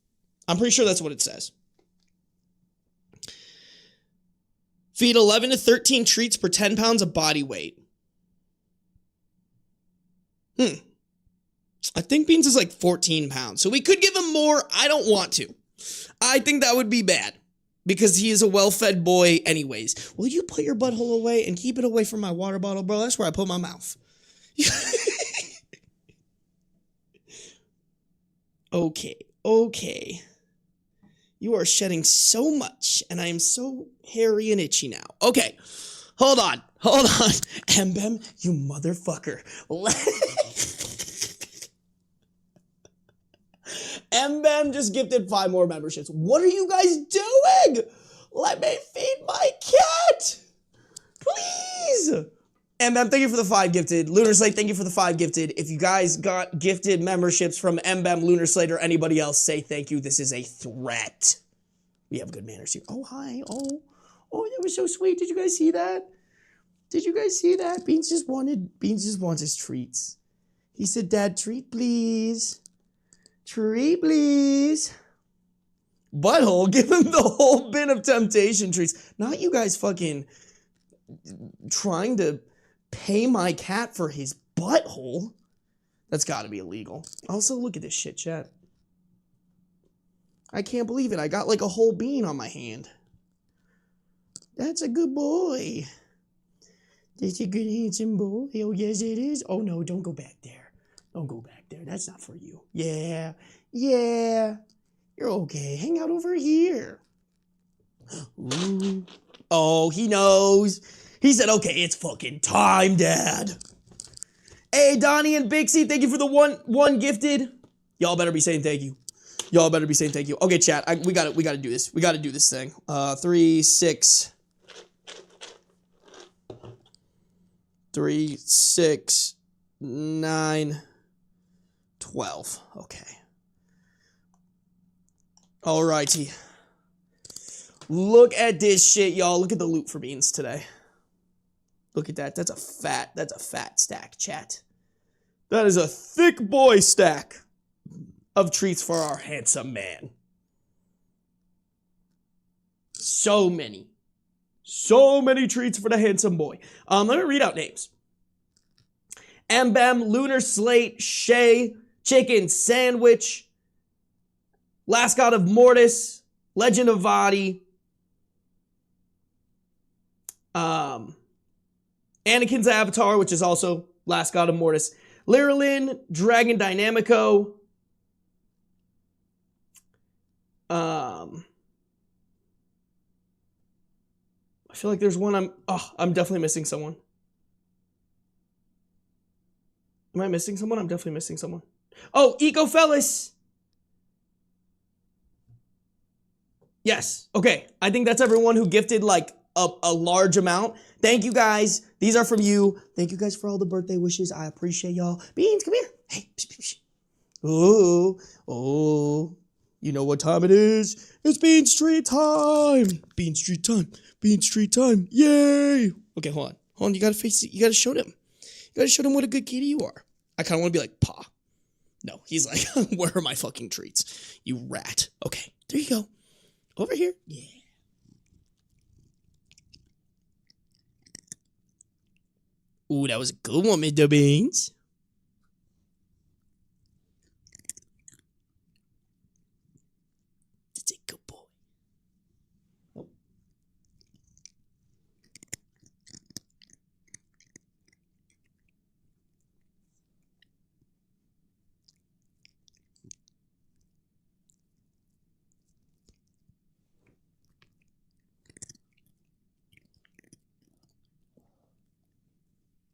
I'm pretty sure that's what it says. Feed 11 to 13 treats per 10 pounds of body weight. I think Beans is like 14 pounds. So we could give him more. I don't want to. I think that would be bad. Because he is a well-fed boy anyways. Will you put your butthole away and keep it away from my water bottle, bro? That's where I put my mouth. Okay. You are shedding so much, and I am so hairy and itchy now. Okay, hold on. Mbem, you motherfucker. Mbem just gifted 5 more memberships. What are you guys doing? Let me feed my cat. Please. Mbem, thank you for the 5 gifted. Lunar Slate, thank you for the 5 gifted. If you guys got gifted memberships from Mbem, Lunar Slate, or anybody else, say thank you. This is a threat. We have good manners here. Oh, hi. Oh, that was so sweet. Did you guys see that? Beans just wants his treats. He said, Dad, treat, please. Treat, please. Butthole, give him the whole bin of temptation treats. Not you guys fucking trying to pay my cat for his butthole. That's gotta be illegal. Also, look at this shit, chat. I can't believe it. I got like a whole bean on my hand. That's a good boy. That's a good handsome boy. Oh, yes, it is. Oh, no, don't go back there. Don't go back there. That's not for you. Yeah. You're okay. Hang out over here. Ooh. Oh, he knows. He said, okay, it's fucking time, Dad. Hey, Donnie and Bixie, thank you for the one gifted. Y'all better be saying thank you. Okay, chat, we gotta do this. We gotta do this thing. 3, 6. 3, 6, 9, 12. Okay. Alrighty. Look at this shit, y'all. Look at the loot for Beans today. Look at that. That's a fat stack, chat. That is a thick boy stack of treats for our handsome man. So many treats for the handsome boy. Let me read out names. Mbem, Lunar Slate, Shay, Chicken Sandwich, Last God of Mortis, Legend of Vadi, Anakin's Avatar, which is also Last God of Mortis, Lyralin, Dragon Dynamico, I feel like there's one I'm definitely missing someone. Am I missing someone? I'm definitely missing someone. Oh, Ecofellas. Yes. Okay. I think that's everyone who gifted like a large amount. Thank you guys. These are from you. Thank you guys for all the birthday wishes. I appreciate y'all. Beans, come here. Hey. Oh. You know what time it is? It's Bean Street time. Bean Street time. Yay. Okay, hold on. You gotta face it. You gotta show them. You gotta show them what a good kitty you are. I kind of want to be like, Pa. No, he's like, where are my fucking treats? You rat. Okay, there you go. Over here. Yeah. Ooh, that was a good one, Mr. Beans. That's a good boy. Oh.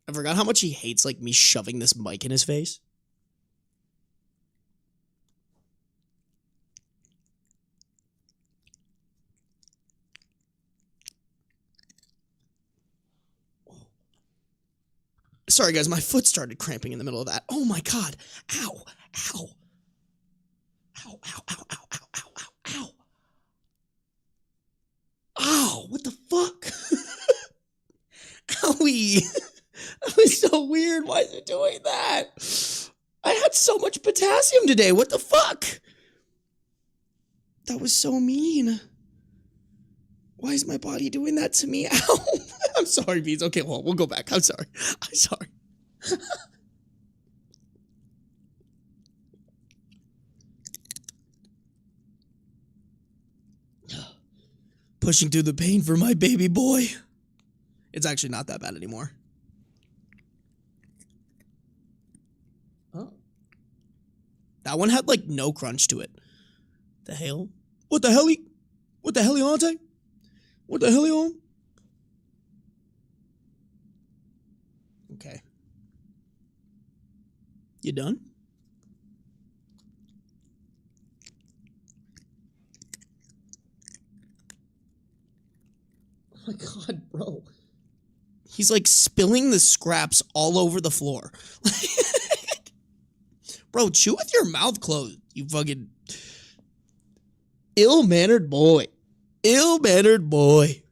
I forgot how much he hates like me shoving this mic in his face. Sorry, guys, my foot started cramping in the middle of that. Oh, my God. Ow. Ow. Ow, ow, ow, ow, ow, ow, ow, ow. Ow, what the fuck? Owie. That was so weird. Why is it doing that? I had so much potassium today. What the fuck? That was so mean. Why is my body doing that to me? Ow. I'm sorry, Beans. Okay, well, we'll go back. I'm sorry. I'm sorry. Pushing through the pain for my baby boy. It's actually not that bad anymore. Oh. That one had like no crunch to it. The hell? What the hell? What the hell, Auntie? What the hell, on? Okay. You done? Oh my God, bro. He's like spilling the scraps all over the floor. Bro, chew with your mouth closed, you fucking ill-mannered boy. Ill-mannered boy.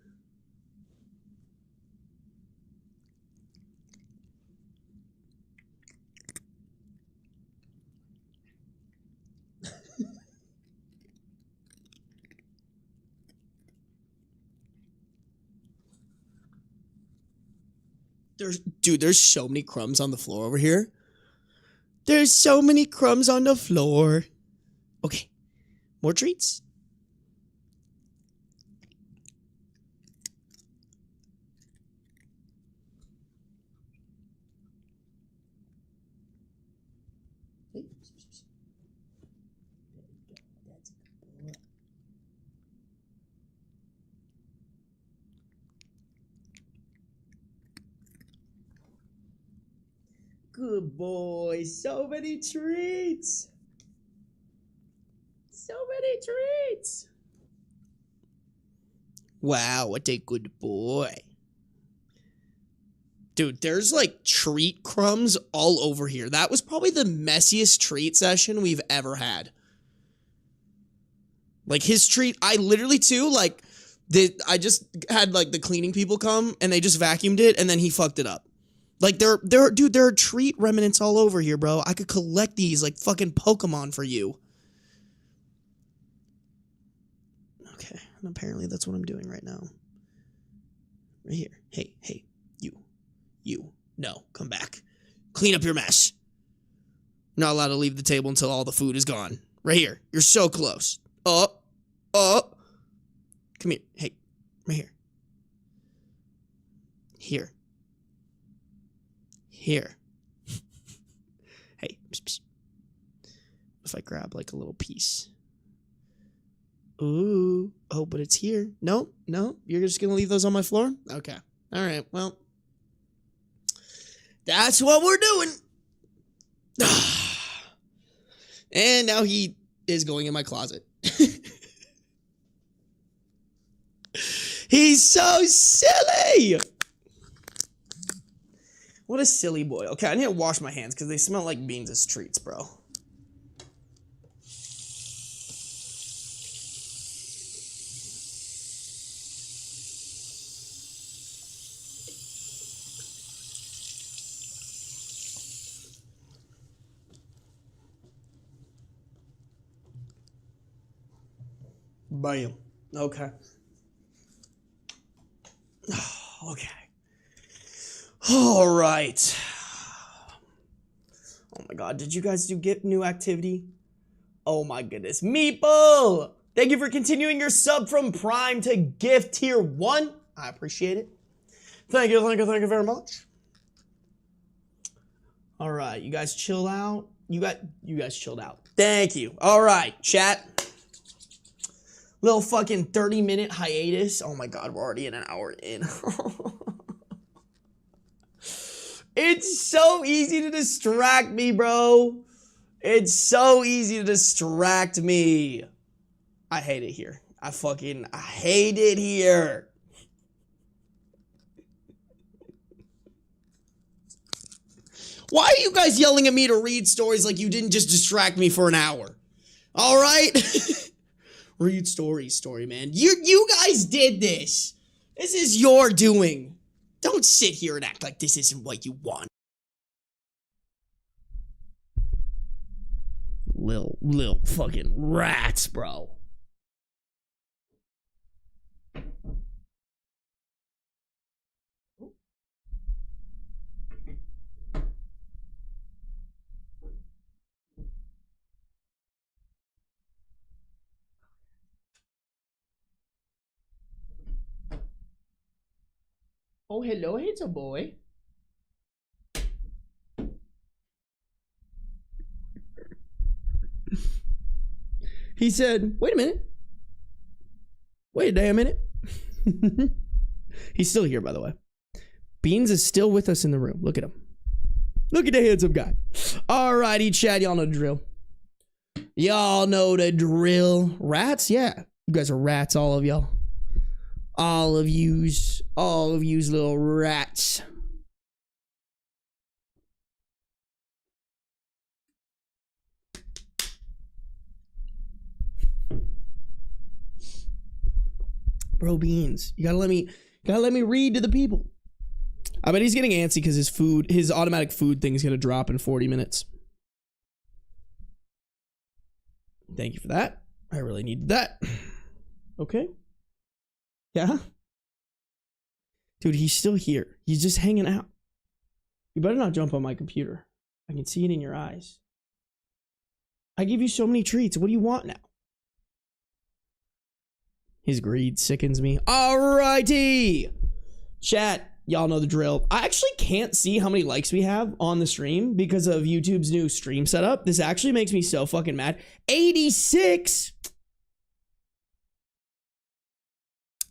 There's so many crumbs on the floor over here. There's so many crumbs on the floor. Okay, more treats. Good boy. So many treats. So many treats. Wow, what a good boy. Dude, there's like treat crumbs all over here. That was probably the messiest treat session we've ever had. Like his treat, I literally too, like, I just had like the cleaning people come and they just vacuumed it and then he fucked it up. Like, there are treat remnants all over here, bro. I could collect these like fucking Pokemon for you. Okay, and apparently that's what I'm doing right now. Right here. Hey, you. No, come back. Clean up your mess. You're not allowed to leave the table until all the food is gone. Right here. You're so close. Up. Come here. Hey, right here. Here. Hey, psst, psst. If I grab like a little piece. Ooh. Oh, but it's here. No. You're just gonna leave those on my floor? Okay. All right. Well, that's what we're doing. And now he is going in my closet. He's so silly. What a silly boy. Okay, I need to wash my hands because they smell like Beans' treats, bro. Bam. Okay. Okay. All right. Oh my God. Did you guys get new activity? Oh my goodness. Meeple! Thank you for continuing your sub from Prime to Gift Tier 1. I appreciate it. Thank you very much. All right. You guys chill out. You guys chilled out. Thank you. All right, chat. Little fucking 30-minute hiatus. Oh my God, we're already in an hour in. It's so easy to distract me, bro. It's so easy to distract me. I hate it here. I hate it here. Why are you guys yelling at me to read stories like you didn't just distract me for an hour? All right? Read stories, story man. You guys did this. This is your doing. Don't sit here and act like this isn't what you want. Lil fucking rats, bro. Oh, hello, handsome boy. He said, wait a minute. Wait a damn minute. He's still here, by the way. Beans is still with us in the room. Look at him. Look at the handsome guy. Alrighty, Chad. Y'all know the drill. Y'all know the drill. Rats? Yeah. You guys are rats, all of y'all. All of yous little rats. Bro, Beans, you gotta let me read to the people. I bet he's getting antsy because his automatic food thing is gonna drop in 40 minutes. Thank you for that. I really needed that. Okay. Yeah? Dude, he's still here. He's just hanging out. You better not jump on my computer. I can see it in your eyes. I give you so many treats. What do you want now? His greed sickens me. Alrighty. Chat, y'all know the drill. I actually can't see how many likes we have on the stream because of YouTube's new stream setup. This actually makes me so fucking mad. 86.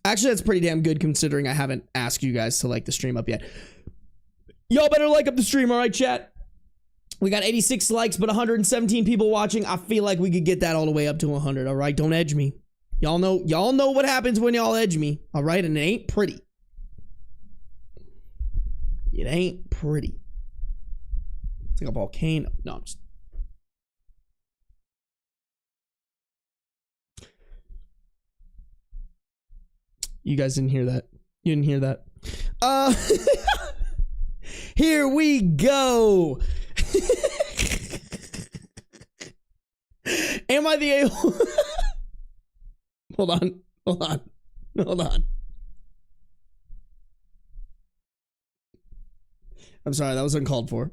Actually, that's pretty damn good considering I haven't asked you guys to like the stream up yet. Y'all better like up the stream, all right, chat? We got 86 likes, but 117 people watching. I feel like we could get that all the way up to 100, all right? Don't edge me. Y'all know what happens when y'all edge me, all right? And it ain't pretty. It ain't pretty. It's like a volcano. No, I'm just... You guys didn't hear that. You didn't hear that. Here we go. Am I the a-hole? Hold on. I'm sorry, that was uncalled for.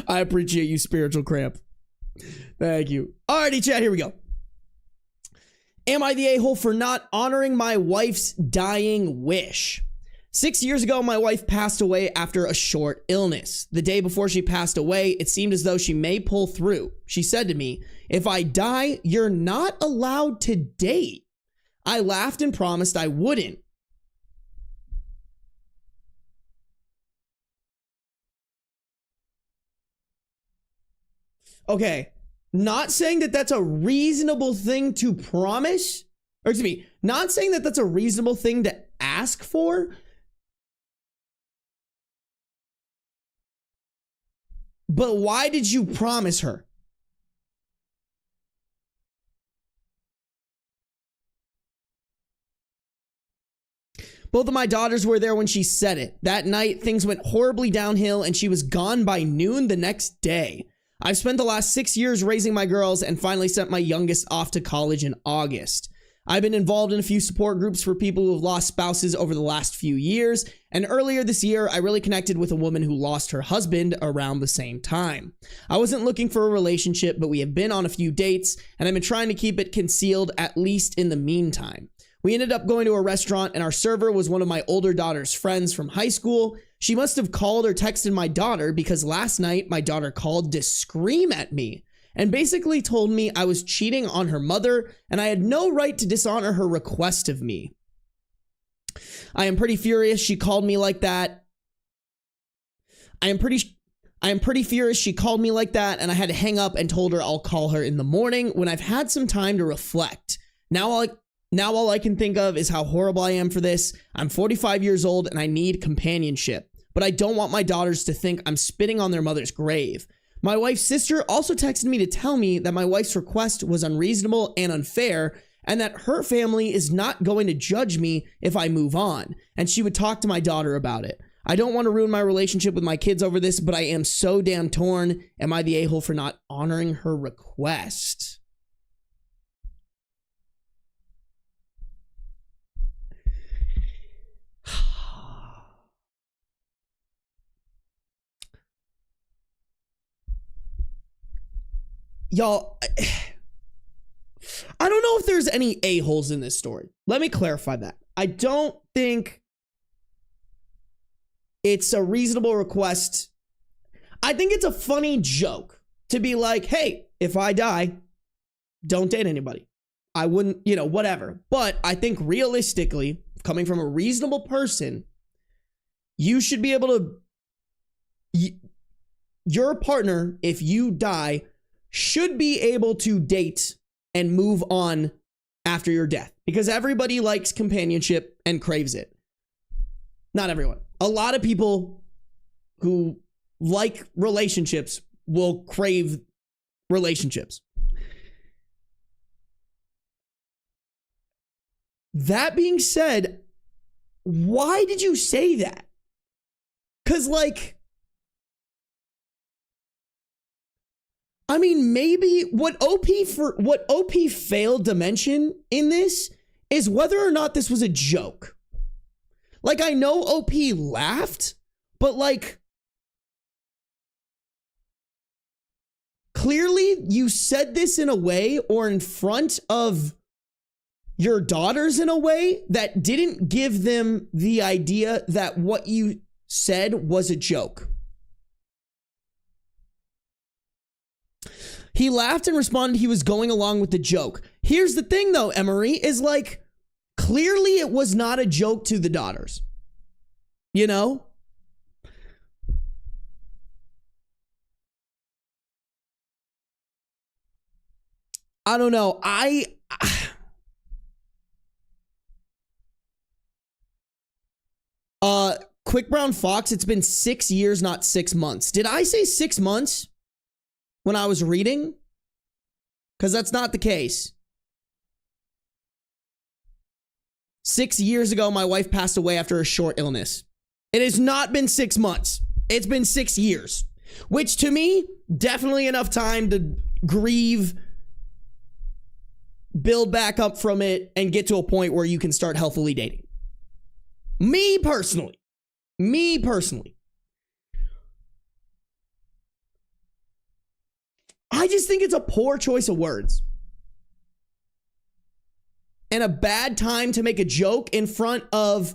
I appreciate you, spiritual cramp. Thank you. Alrighty, chat, here we go. Am I the a-hole for not honoring my wife's dying wish? 6 years ago, my wife passed away after a short illness. The day before she passed away, it seemed as though she may pull through. She said to me, "If I die, you're not allowed to date." I laughed and promised I wouldn't. Okay, not saying that that's a reasonable thing to promise, or excuse me, not saying that that's a reasonable thing to ask for, but why did you promise her? Both of my daughters were there when she said it. That night, things went horribly downhill and she was gone by noon the next day. I've spent the last 6 years raising my girls and finally sent my youngest off to college in August. I've been involved in a few support groups for people who have lost spouses over the last few years, and earlier this year, I really connected with a woman who lost her husband around the same time. I wasn't looking for a relationship, but we have been on a few dates, and I've been trying to keep it concealed, at least in the meantime. We ended up going to a restaurant, and our server was one of my older daughter's friends from high school. She must have called or texted my daughter because last night my daughter called to scream at me and basically told me I was cheating on her mother and I had no right to dishonor her request of me. I am pretty furious she called me like that. I am pretty furious she called me like that, and I had to hang up and told her I'll call her in the morning when I've had some time to reflect. Now Now all I can think of is how horrible I am for this. I'm 45 years old and I need companionship, but I don't want my daughters to think I'm spitting on their mother's grave. My wife's sister also texted me to tell me that my wife's request was unreasonable and unfair, and that her family is not going to judge me if I move on, and she would talk to my daughter about it. I don't want to ruin my relationship with my kids over this, but I am so damn torn. Am I the a-hole for not honoring her request? Y'all, I don't know if there's any a-holes in this story. Let me clarify that. I don't think it's a reasonable request. I think it's a funny joke to be like, hey, if I die, don't date anybody. I wouldn't, whatever. But I think realistically, coming from a reasonable person, you should be able to, your partner, if you die, should be able to date and move on after your death, because everybody likes companionship and craves it. Not everyone. A lot of people who like relationships will crave relationships. That being said, why did you say that? Because maybe what OP failed to mention in this is whether or not this was a joke. I know OP laughed, but clearly you said this in a way, or in front of your daughters in a way, that didn't give them the idea that what you said was a joke. He laughed and responded he was going along with the joke. Here's the thing though, Emery, is clearly it was not a joke to the daughters. I don't know. Quick Brown Fox, it's been 6 years, not 6 months. Did I say 6 months when I was reading? Because that's not the case. 6 years ago, my wife passed away after a short illness. It has not been 6 months. It's been 6 years, which to me, definitely enough time to grieve, build back up from it, and get to a point where you can start healthily dating. Me personally. I just think it's a poor choice of words. And a bad time to make a joke in front of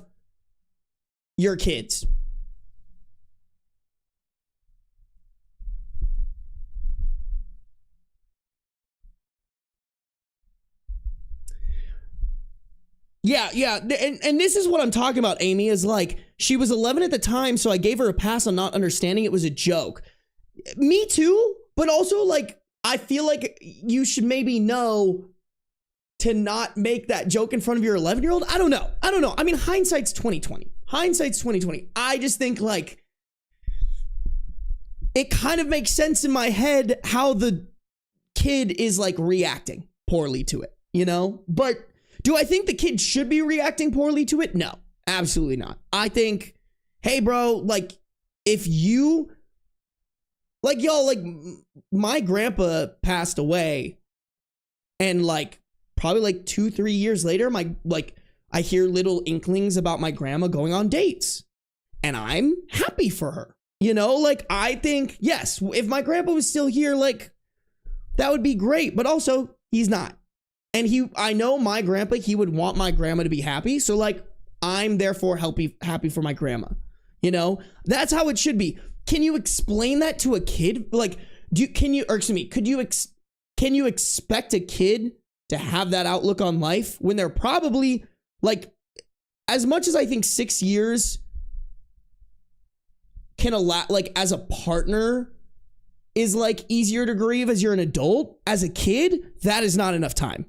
your kids. Yeah. And this is what I'm talking about, Amy, is she was 11 at the time, so I gave her a pass on not understanding it was a joke. Me too, but also I feel like you should maybe know to not make that joke in front of your 11-year-old. I don't know. I mean, hindsight's 2020. I just think it kind of makes sense in my head how the kid is reacting poorly to it, But do I think the kid should be reacting poorly to it? No, absolutely not. I think, hey, bro, if you, my grandpa passed away, and probably 2-3 years later, I hear little inklings about my grandma going on dates, and I'm happy for her. I think, yes, if my grandpa was still here, that would be great, but also he's not. And I know my grandpa, he would want my grandma to be happy. So I'm therefore happy for my grandma. That's how it should be. Can you explain that to a kid? Could you expect a kid to have that outlook on life when they're probably as much as I think 6 years can allow, as a partner is easier to grieve as you're an adult, as a kid, that is not enough time.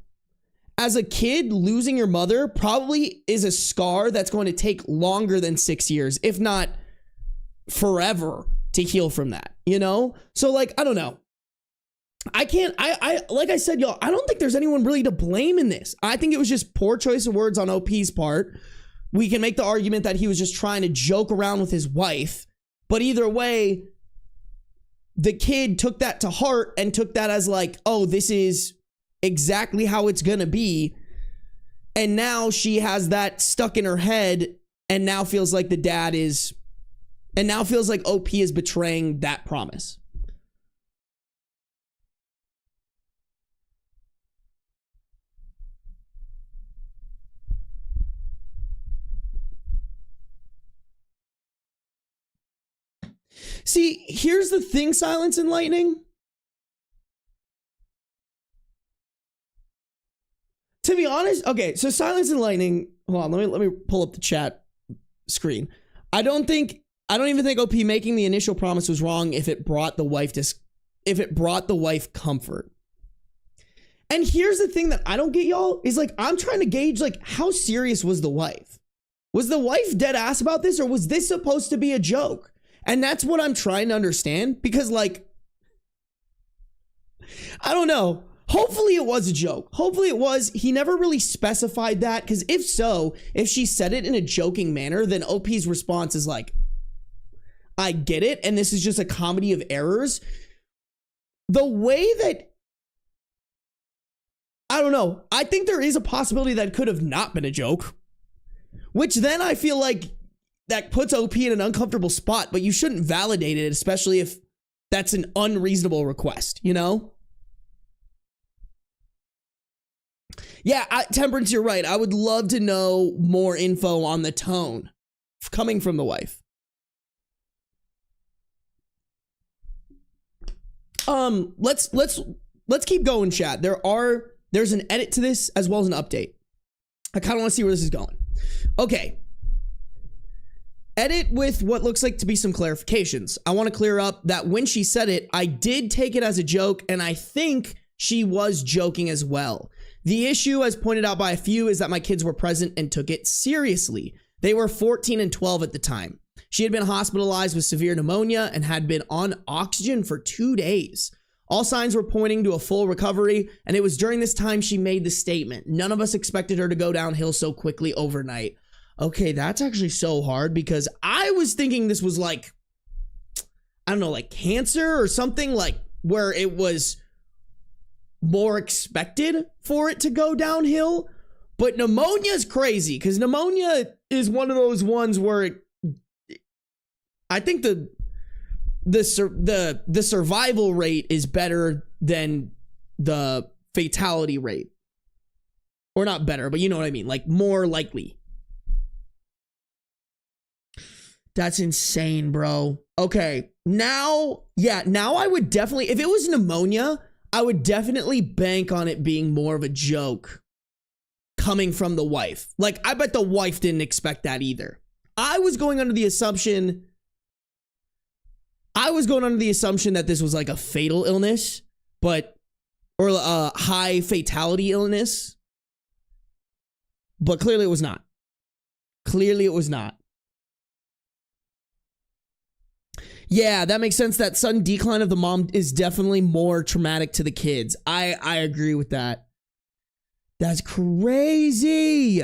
as a kid, losing your mother probably is a scar that's going to take longer than 6 years, if not forever, to heal from that, you know? So like, I don't know. I like I said, y'all, I don't think there's anyone really to blame in this. I think it was just poor choice of words on OP's part. We can make the argument that he was just trying to joke around with his wife, but either way, the kid took that to heart and took that as like, oh, this is exactly how it's gonna be. And now she has that stuck in her head and now feels like now feels like OP is betraying that promise. See, here's the thing, Silence and Lightning. To be honest, okay, so Silence and Lightning, hold on, let me pull up the chat screen. I don't even think OP making the initial promise was wrong if it brought the wife comfort. And here's the thing that I don't get, y'all, is like, I'm trying to gauge, like, how serious was the wife? Was the wife dead ass about this, or was this supposed to be a joke? And that's what I'm trying to understand, because like, I don't know. Hopefully it was a joke. Hopefully it was. He never really specified that, because if so, if she said it in a joking manner, then OP's response is like, I get it, and this is just a comedy of errors. The way that, I don't know, I think there is a possibility that it could have not been a joke, which then I feel like that puts OP in an uncomfortable spot, but you shouldn't validate it, especially if that's an unreasonable request, you know? Yeah, Temperance, you're right. I would love to know more info on the tone coming from the wife. Let's keep going, chat. There's an edit to this as well as an update. I kind of want to see where this is going. Okay. Edit with what looks like to be some clarifications. I want to clear up that when she said it, I did take it as a joke, and I think she was joking as well. The issue, as pointed out by a few, is that my kids were present and took it seriously. They were 14 and 12 at the time. She had been hospitalized with severe pneumonia and had been on oxygen for 2 days. All signs were pointing to a full recovery, and it was during this time she made the statement. None of us expected her to go downhill so quickly overnight. Okay, that's actually so hard, because I was thinking this was like, I don't know, like cancer or something, like where it was more expected for it to go downhill. But pneumonia is crazy, because pneumonia is one of those ones where I think the survival rate is better than the fatality rate. Or not better, but you know what I mean, like more likely. That's insane, bro. Okay, now I would definitely, if it was pneumonia, I would definitely bank on it being more of a joke coming from the wife. Like, I bet the wife didn't expect that either. I was going under the assumption that this was like a fatal illness, or a high fatality illness. But clearly it was not. Clearly it was not. Yeah, that makes sense. That sudden decline of the mom is definitely more traumatic to the kids. I agree with that. That's crazy.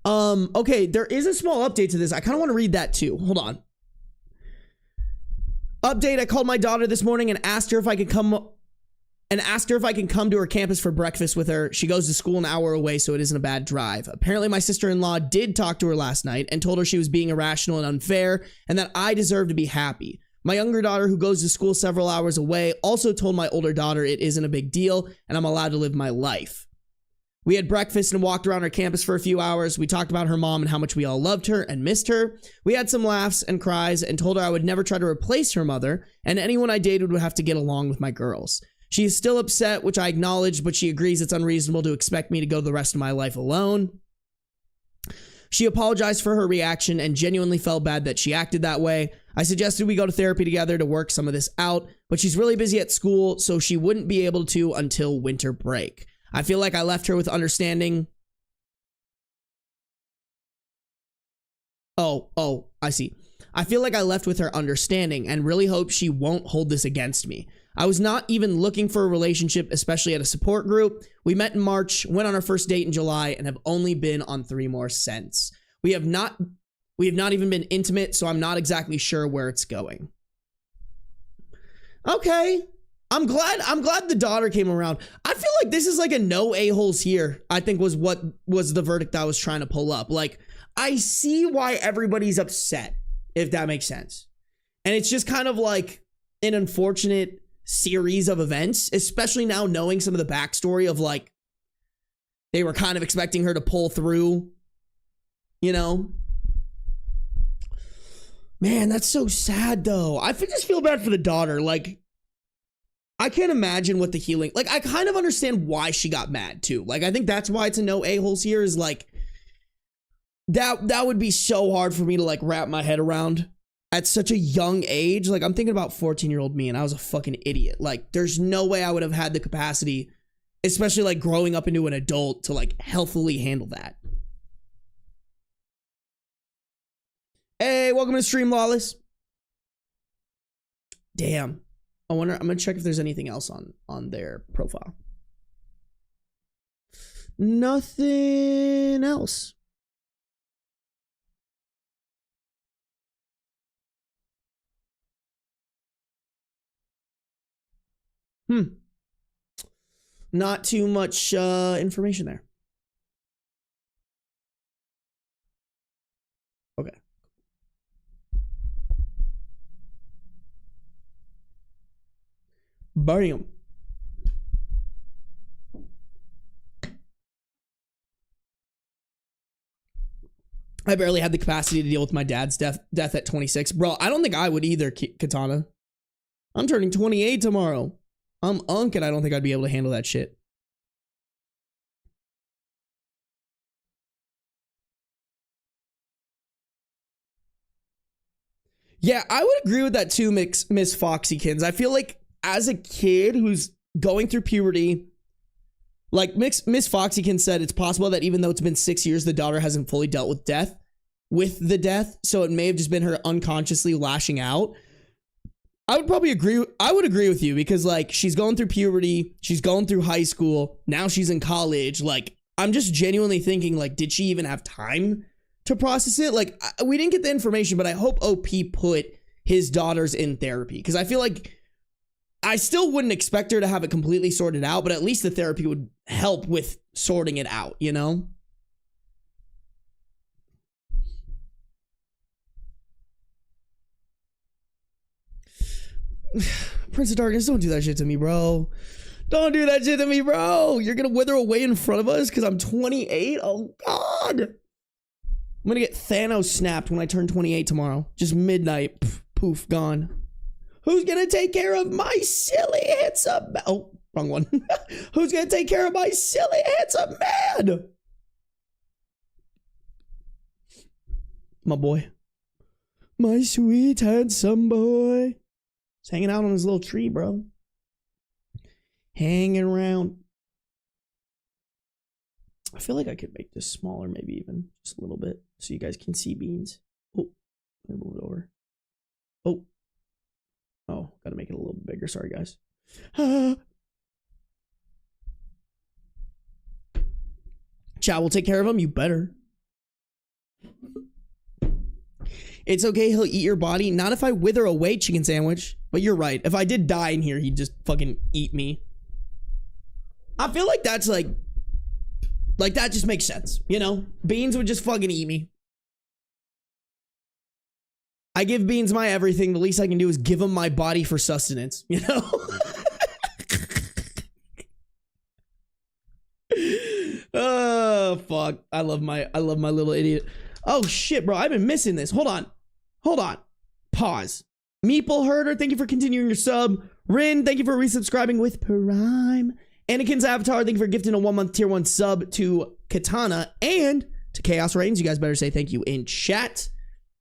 Okay, there is a small update to this. I kind of want to read that too. Hold on. Update, I called my daughter this morning and asked her if I could come to her campus for breakfast with her. She goes to school an hour away, so it isn't a bad drive. Apparently, my sister-in-law did talk to her last night and told her she was being irrational and unfair and that I deserve to be happy. My younger daughter, who goes to school several hours away, also told my older daughter it isn't a big deal and I'm allowed to live my life. We had breakfast and walked around her campus for a few hours. We talked about her mom and how much we all loved her and missed her. We had some laughs and cries and told her I would never try to replace her mother, and anyone I dated would have to get along with my girls. She is still upset, which I acknowledge, but she agrees it's unreasonable to expect me to go the rest of my life alone. She apologized for her reaction and genuinely felt bad that she acted that way. I suggested we go to therapy together to work some of this out, but she's really busy at school, so she wouldn't be able to until winter break. I feel like I left her with understanding. Oh, I see. I feel like I left with her understanding and really hope she won't hold this against me. I was not even looking for a relationship, especially at a support group. We met in March, went on our first date in July, and have only been on 3 more since. We have not even been intimate, so I'm not exactly sure where it's going. Okay. I'm glad the daughter came around. I feel like this is like a no a-holes here, I think was what was the verdict I was trying to pull up. Like, I see why everybody's upset, if that makes sense. And it's just kind of like an unfortunate series of events, especially now knowing some of the backstory of like, they were kind of expecting her to pull through, you know? Man, that's so sad though. I just feel bad for the daughter. Like, I can't imagine what the healing, like, I kind of understand why she got mad too. Like, I think that's why it's a no a-holes here, is like, that would be so hard for me to like wrap my head around at such a young age. Like, I'm thinking about 14-year-old me and I was a fucking idiot. Like, there's no way I would have had the capacity, especially like growing up into an adult, to like healthily handle that. Hey, welcome to the stream, Lawless. Damn. I wonder, I'm gonna check if there's anything else on their profile. Nothing else. Not too much information there. Okay. Bam. I barely had the capacity to deal with my dad's death at 26. Bro, I don't think I would either, Katana. I'm turning 28 tomorrow. I'm unk and I don't think I'd be able to handle that shit. Yeah, I would agree with that too, Miss Foxykins. I feel like as a kid who's going through puberty, like Miss Foxykins said, it's possible that even though it's been 6 years, the daughter hasn't fully dealt with the death. So it may have just been her unconsciously lashing out. I would probably agree. I would agree with you because like she's going through puberty, she's going through high school, now she's in college. Like, I'm just genuinely thinking, like, did she even have time to process it? Like, we didn't get the information, but I hope OP put his daughters in therapy, because I feel like I still wouldn't expect her to have it completely sorted out, but at least the therapy would help with sorting it out, you know? Prince of Darkness, don't do that shit to me, bro. Don't do that shit to me, bro. You're gonna wither away in front of us because I'm 28? Oh, God. I'm gonna get Thanos snapped when I turn 28 tomorrow. Just midnight. Poof, gone. Who's gonna take care of my silly, handsome... Oh, wrong one. Who's gonna take care of my silly, handsome man? My boy. My sweet, handsome boy. He's hanging out on his little tree, bro. Hanging around. I feel like I could make this smaller, maybe even just a little bit, so you guys can see beans. Oh, let me move it over. Oh, gotta make it a little bit bigger. Sorry, guys. Chat will take care of him. You better. It's okay, he'll eat your body. Not if I wither away, chicken sandwich. But you're right. If I did die in here, he'd just fucking eat me. I feel like that's like that just makes sense, you know? Beans would just fucking eat me. I give Beans my everything. The least I can do is give him my body for sustenance, you know? Oh, fuck. I love my little idiot. Oh, shit, bro. I've been missing this. Hold on. Pause. Meeple Herder, thank you for continuing your sub. Rin, thank you for resubscribing with Prime. Anakin's Avatar, thank you for gifting a 1-month tier 1 sub to Katana and to Chaos Reigns. You guys better say thank you in chat.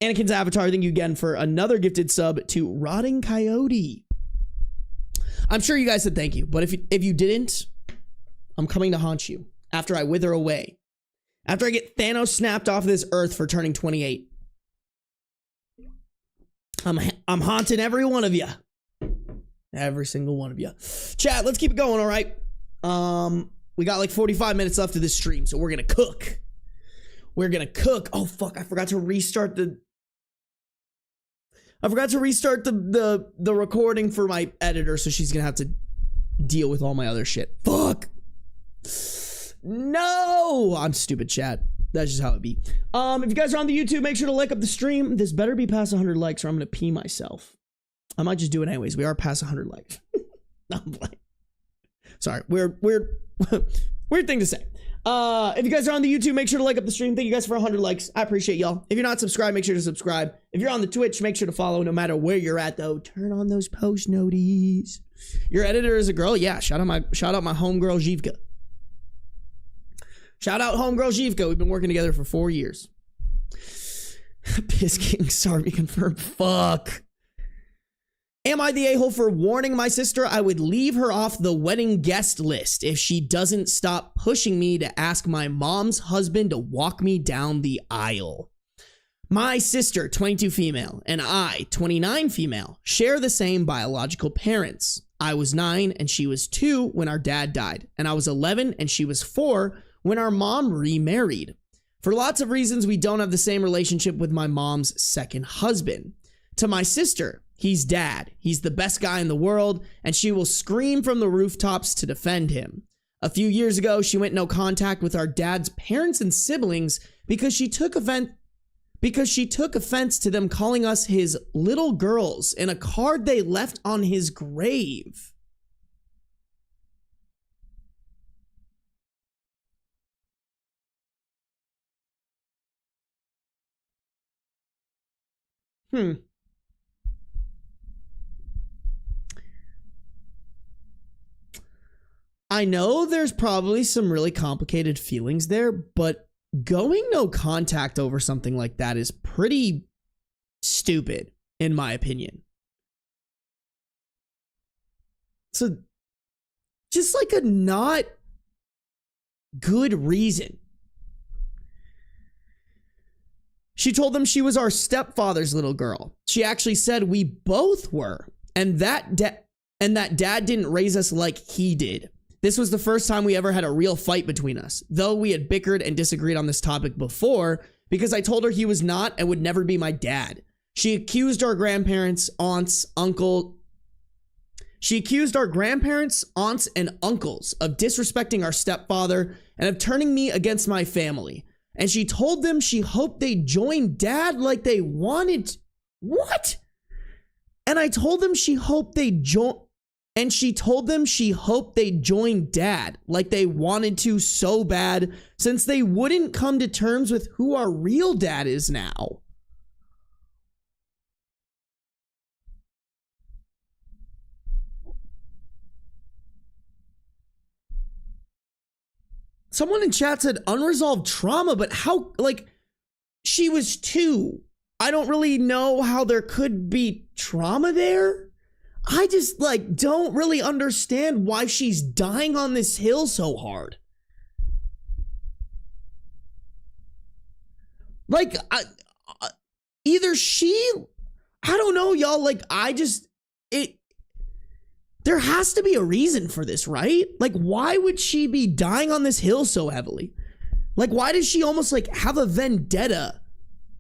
Anakin's Avatar, thank you again for another gifted sub to Rotting Coyote. I'm sure you guys said thank you, but if you didn't, I'm coming to haunt you after I wither away. After I get Thanos snapped off this earth for turning 28. I'm haunting every one of you. Every single one of you. Chat, let's keep it going, all right? We got like 45 minutes left of this stream, so we're gonna cook. We're gonna cook. Oh fuck, I forgot to restart the recording for my editor, so she's gonna have to deal with all my other shit. Fuck. No, I'm stupid, chat. That's just how it be. If you guys are on the YouTube, make sure to like up the stream. This better be past 100 likes or I'm gonna pee myself. I might just do it anyways. We are past 100 likes. No, I'm playing. Sorry, weird thing to say. If you guys are on the YouTube, make sure to like up the stream. Thank you guys for 100 likes. I appreciate y'all. If you're not subscribed, make sure to subscribe. If you're on the Twitch, make sure to follow no matter where you're at though. Turn on those post noties. Your editor is a girl? Yeah, shout out my homegirl Zhivka. Shout out homegirl Zhivka. We've been working together for 4 years. Piss King Sarby confirmed. Fuck. Am I the a-hole for warning my sister I would leave her off the wedding guest list if she doesn't stop pushing me to ask my mom's husband to walk me down the aisle? My sister, 22 female, and I, 29 female, share the same biological parents. I was 9 and she was 2 when our dad died, and I was 11 and she was 4 when our mom remarried. For lots of reasons, we don't have the same relationship with my mom's second husband. To my sister, he's dad. He's the best guy in the world, and she will scream from the rooftops to defend him. A few years ago, she went no contact with our dad's parents and siblings because she took offense to them calling us his little girls in a card they left on his grave. I know there's probably some really complicated feelings there, but going no contact over something like that is pretty stupid, in my opinion. So, just like a not good reason. She told them she was our stepfather's little girl. She actually said we both were, and that dad didn't raise us like he did. This was the first time we ever had a real fight between us, though we had bickered and disagreed on this topic before because I told her he was not and would never be my dad. She accused our grandparents, aunts, and uncles of disrespecting our stepfather and of turning me against my family. And she told them she hoped they joined dad like they wanted. What? And I told them she hoped they joined dad like they wanted to so bad since they wouldn't come to terms with who our real dad is now. Someone in chat said unresolved trauma, but how, like, she was 2. I don't really know how there could be trauma there. I just, like, don't really understand why she's dying on this hill so hard. Like, either she, I don't know, y'all, like, there has to be a reason for this, right? Like, why would she be dying on this hill so heavily? Like, why does she almost, like, have a vendetta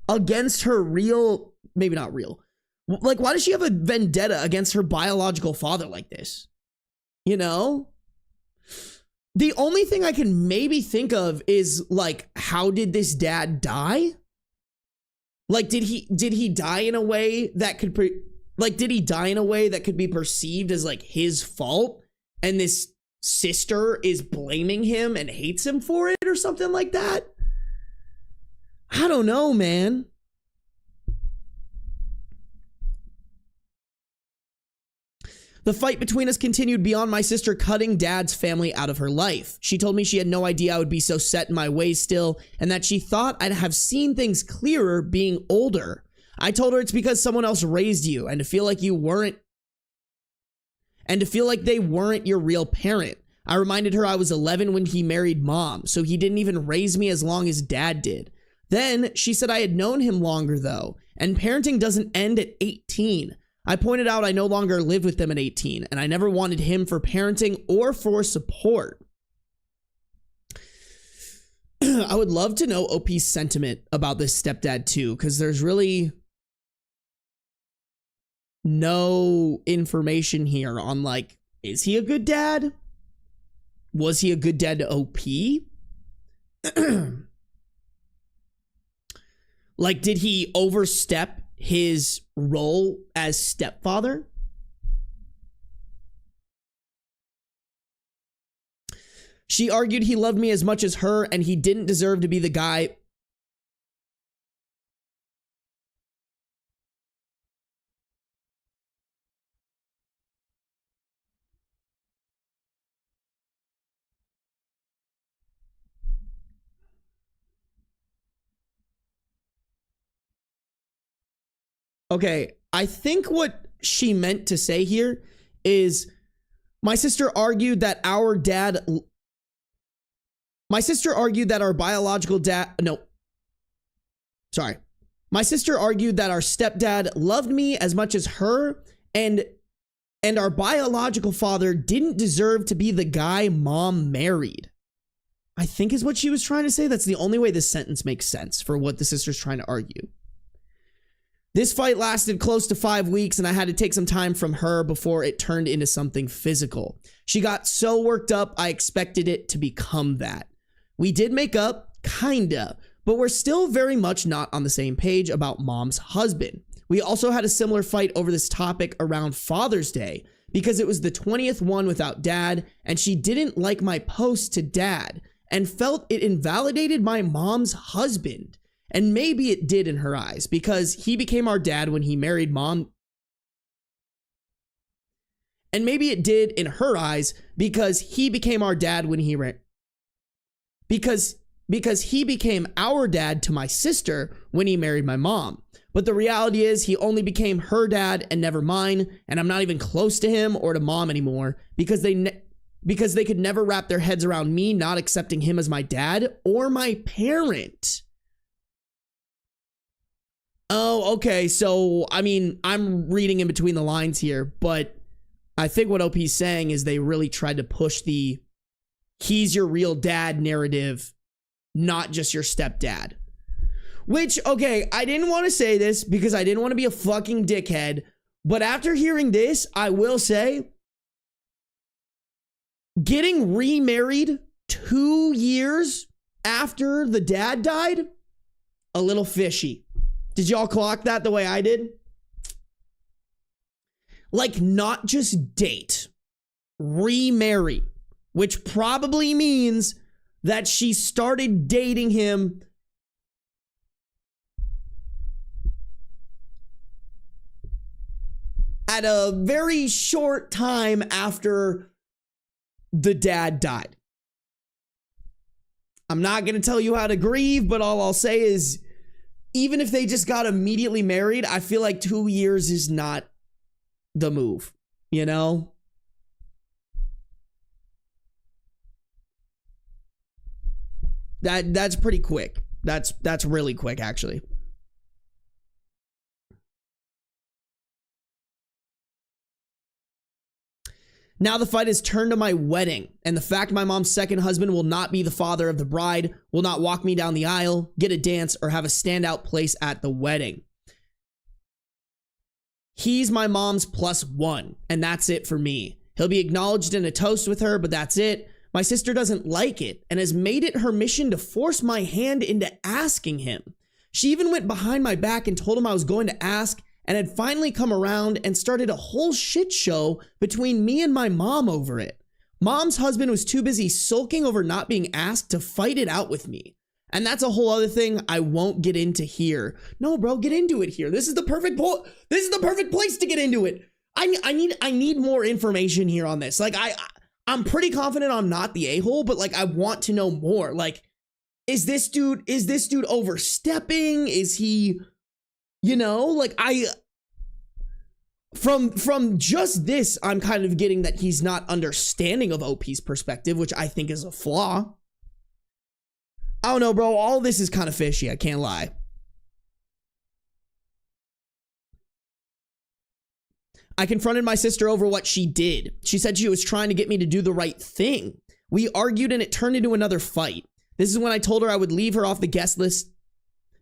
against her real, maybe not real. Like, why does she have a vendetta against her biological father like this? You know? The only thing I can maybe think of is, like, how did this dad die? Like, did he die in a way that could be perceived as, like, his fault, and this sister is blaming him and hates him for it or something like that? I don't know, man. The fight between us continued beyond my sister cutting dad's family out of her life. She told me she had no idea I would be so set in my ways still, and that she thought I'd have seen things clearer being older. I told her it's because someone else raised you, and to feel like you weren't and to feel like they weren't your real parent. I reminded her I was 11 when he married mom, so he didn't even raise me as long as dad did. Then she said I had known him longer though, and parenting doesn't end at 18. I pointed out I no longer lived with them at 18, and I never wanted him for parenting or for support. I would love to know OP's sentiment about this stepdad too, because there's really no information here on, like, is he a good dad? Was he a good dad to OP? Like, did he overstep his role as stepfather? She argued he loved me as much as her and he didn't deserve to be the guy. Okay, I think what she meant to say here is my sister argued that our biological dad, no, sorry. My sister argued that our stepdad loved me as much as her, and our biological father didn't deserve to be the guy mom married. I think is what she was trying to say. That's the only way this sentence makes sense for what the sister's trying to argue. This fight lasted close to 5 weeks, and I had to take some time from her before it turned into something physical. She got so worked up, I expected it to become that. We did make up, kinda, but we're still very much not on the same page about mom's husband. We also had a similar fight over this topic around Father's Day because it was the 20th one without dad, and she didn't like my post to dad and felt it invalidated my mom's husband. And maybe it did in her eyes because he became our dad when he married mom. And maybe it did in her eyes because he became our dad when he because he became our dad to my sister when he married my mom. But the reality is he only became her dad and never mine, and I'm not even close to him or to mom anymore because they could never wrap their heads around me not accepting him as my dad or my parent. Oh, okay. So, I mean, I'm reading in between the lines here, but I think what OP's saying is they really tried to push the he's your real dad narrative, not just your stepdad. Which, okay, I didn't want to say this because I didn't want to be a fucking dickhead, but after hearing this, I will say getting remarried 2 years after the dad died, a little fishy. Did y'all clock that the way I did? Like, not just date, remarry, which probably means that she started dating him at a very short time after the dad died. I'm not going to tell you how to grieve, but all I'll say is, even if they just got immediately married, I feel like 2 years is not the move, you know? That's pretty quick. That's really quick, actually. Now the fight has turned to my wedding, and the fact my mom's second husband will not be the father of the bride, will not walk me down the aisle, get a dance, or have a standout place at the wedding. He's my mom's +1, and that's it for me. He'll be acknowledged in a toast with her, but that's it. My sister doesn't like it, and has made it her mission to force my hand into asking him. She even went behind my back and told him I was going to ask, and had finally come around and started a whole shit show between me and my mom over it. Mom's husband was too busy sulking over not being asked to fight it out with me. And that's a whole other thing I won't get into here. No, bro, get into it here. This is the perfect this is the perfect place to get into it. I need more information here on this. Like, I'm pretty confident I'm not the a-hole, but like, I want to know more. Like, is this dude overstepping? Is he, you know, like, from just this, I'm kind of getting that he's not understanding of OP's perspective, which I think is a flaw. I don't know, bro. All this is kind of fishy. I can't lie. I confronted my sister over what she did. She said she was trying to get me to do the right thing. We argued and it turned into another fight. This is when I told her I would leave her off the guest list.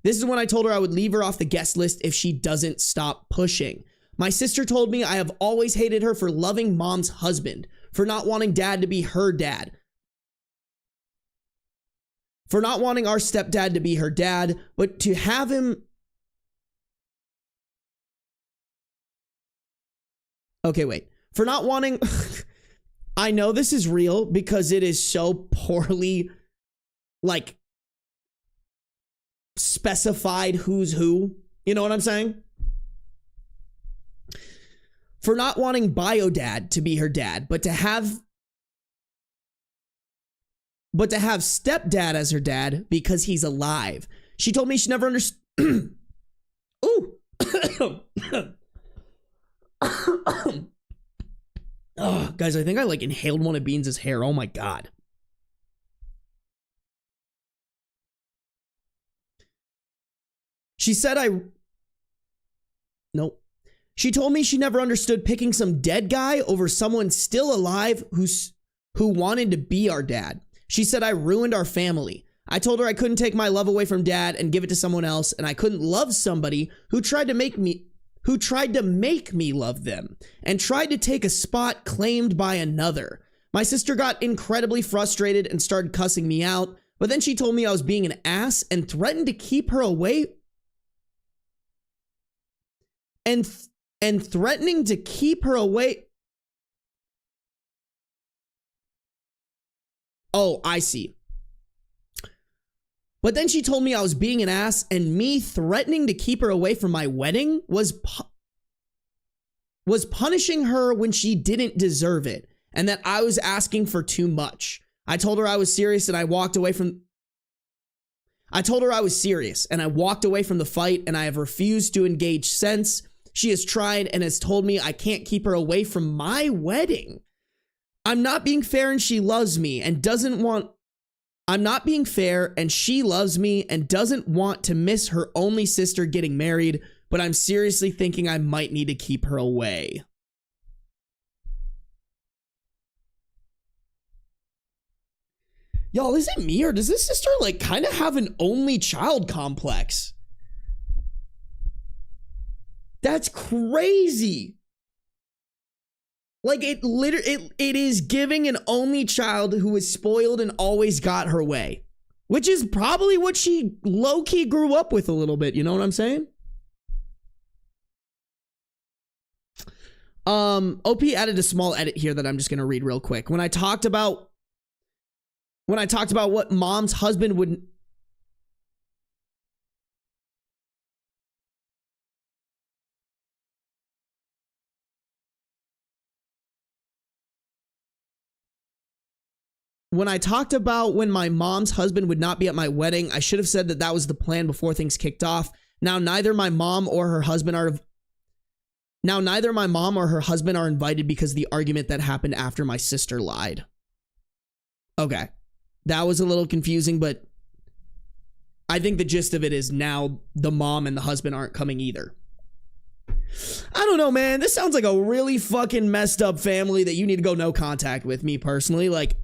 This is when I told her I would leave her off the guest list if she doesn't stop pushing. My sister told me I have always hated her for loving mom's husband, for not wanting dad to be her dad, for not wanting our stepdad to be her dad, but to have him. Okay, wait. For not wanting. I know this is real because it is so poorly, like, specified who's who. You know what I'm saying? For not wanting bio dad to be her dad, but to have stepdad as her dad because he's alive. She told me she never understood. Ooh. Oh, guys, I think I like inhaled one of Beans' hair. Oh my God. She said Nope. She told me she never understood picking some dead guy over someone still alive who wanted to be our dad. She said I ruined our family. I told her I couldn't take my love away from dad and give it to someone else, and I couldn't love somebody who tried to make me love them and tried to take a spot claimed by another. My sister got incredibly frustrated and started cussing me out, but then she told me I was being an ass and threatened to keep her away and threatening to keep her away. Oh, I see. But then she told me I was being an ass, and me threatening to keep her away from my wedding was punishing her when she didn't deserve it, and that I was asking for too much. I told her I was serious and I walked away from the fight, and I have refused to engage since. She has tried and has told me I can't keep her away from my wedding. I'm not being fair and she loves me and doesn't want to miss her only sister getting married, but I'm seriously thinking I might need to keep her away. Y'all, is it me or does this sister like kind of have an only child complex? That's crazy. Like it is giving an only child who is spoiled and always got her way, which is probably what she low-key grew up with a little bit. You know what I'm saying? OP added a small edit here that I'm just going to read real quick. When I talked about what mom's husband would... When I talked about when my mom's husband would not be at my wedding, I should have said that that was the plan before things kicked off. Now neither my mom or her husband are invited because of the argument that happened after my sister lied. Okay. That was a little confusing, but I think the gist of it is now the mom and the husband aren't coming either. I don't know, man. This sounds like a really fucking messed up family that you need to go no contact with, me personally. Like,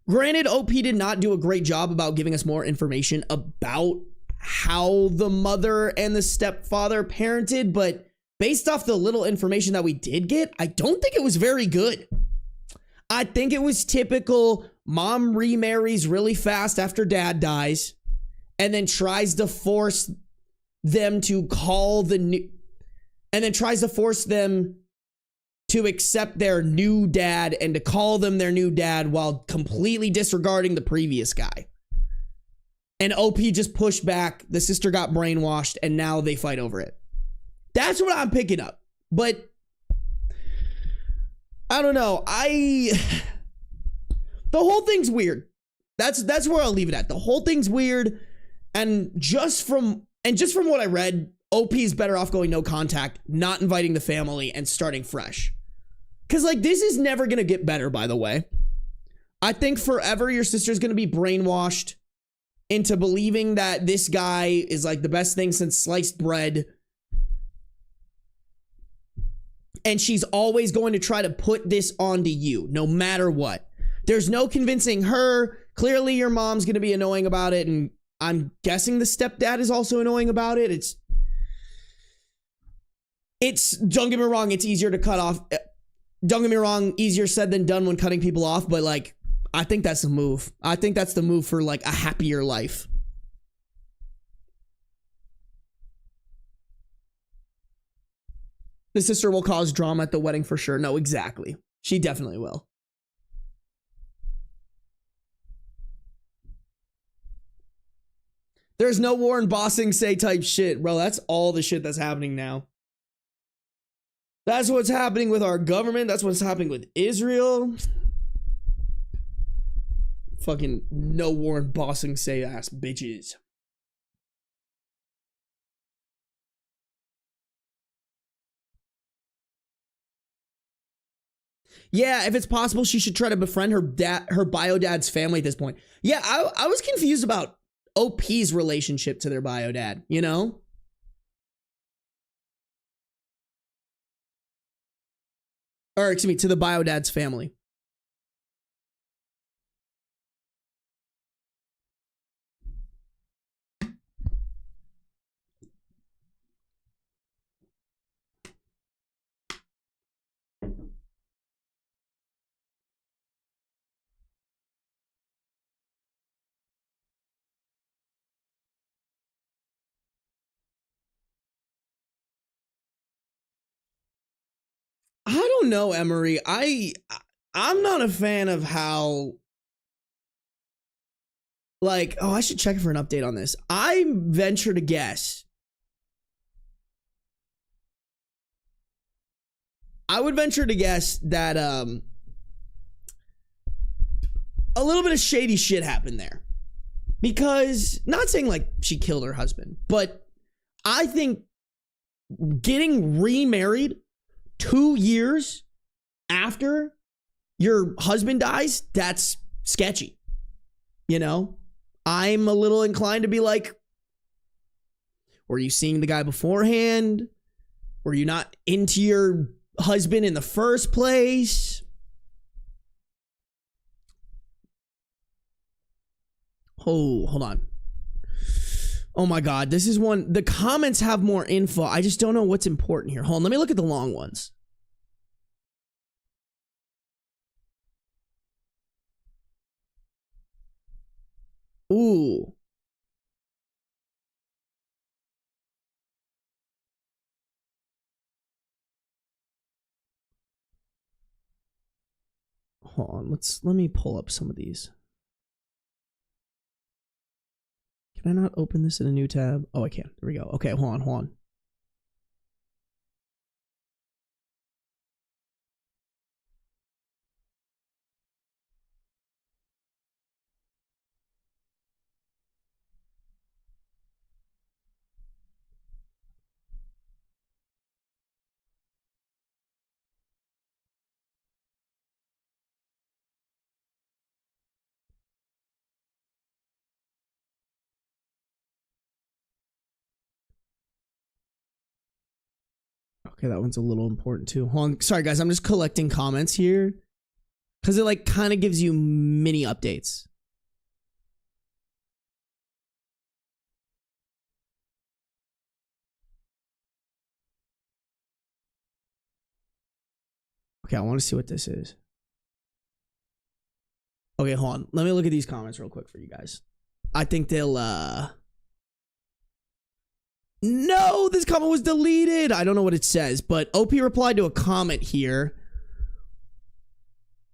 granted, OP did not do a great job about giving us more information about how the mother and the stepfather parented, but based off the little information that we did get, I don't think it was very good. I think it was typical mom remarries really fast after dad dies and then tries to force them to to accept their new dad and to call them their new dad while completely disregarding the previous guy. And OP just pushed back, the sister got brainwashed, and now they fight over it. That's what I'm picking up. But I don't know. The whole thing's weird. That's where I'll leave it at. The whole thing's weird. And just from And just from what I read, OP's better off going no contact, not inviting the family, and starting fresh. Because, like, this is never going to get better, by the way. I think forever your sister's going to be brainwashed into believing that this guy is, like, the best thing since sliced bread. And she's always going to try to put this onto you, no matter what. There's no convincing her. Clearly, your mom's going to be annoying about it, and I'm guessing the stepdad is also annoying about it. It's don't get me wrong, it's easier to cut off. Don't get me wrong, easier said than done when cutting people off, but like, I think that's the move. I think that's the move for like a happier life. The sister will cause drama at the wedding for sure. No, exactly. She definitely will. There's no Warren Bossing say type shit. Bro, that's all the shit that's happening now. That's what's happening with our government. That's what's happening with Israel. Fucking no Warren Bossing say ass bitches. Yeah, if it's possible, she should try to befriend her bio dad's family at this point. Yeah, I was confused about OP's relationship to their bio dad, you know? Or excuse me, to the bio dad's family. I don't know, Emery. I'm not a fan of how, like, oh, I should check for an update on this. I venture to guess. I would venture to guess that a little bit of shady shit happened there. Because, not saying like she killed her husband, but I think getting remarried 2 years after your husband dies, that's sketchy. You know, I'm a little inclined to be like, were you seeing the guy beforehand? Were you not into your husband in the first place? Oh, hold on. Oh my God, this is one. The comments have more info. I just don't know what's important here. Hold on, let me look at the long ones. Ooh. Hold on, let me pull up some of these. Can I not open this in a new tab? Oh, I can. There we go. Okay, hold on. Okay, that one's a little important too. Hold on. Sorry, guys. I'm just collecting comments here because it like kind of gives you mini updates. Okay, I want to see what this is. Okay, hold on. Let me look at these comments real quick for you guys. I think they'll No, this comment was deleted. I don't know what it says, but OP replied to a comment here.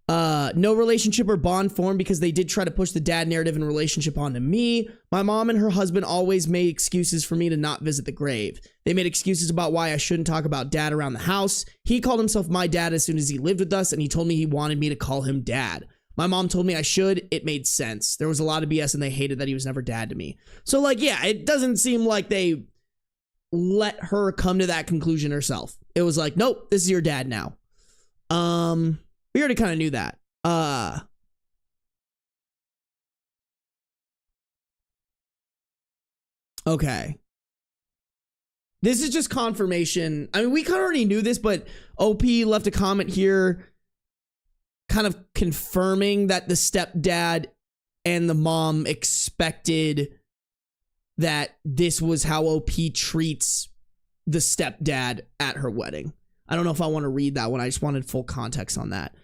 No relationship or bond formed because they did try to push the dad narrative and relationship onto me. My mom and her husband always made excuses for me to not visit the grave. They made excuses about why I shouldn't talk about dad around the house. He called himself my dad as soon as he lived with us, and he told me he wanted me to call him dad. My mom told me I should. It made sense. There was a lot of BS and they hated that he was never dad to me. So like, yeah, it doesn't seem like they let her come to that conclusion herself. It was like, nope, this is your dad now. We already kind of knew that. Okay. This is just confirmation. I mean, we kind of already knew this, but OP left a comment here kind of confirming that the stepdad and the mom expected that this was how OP treats the stepdad at her wedding. I don't know if I want to read that one. I just wanted full context on that.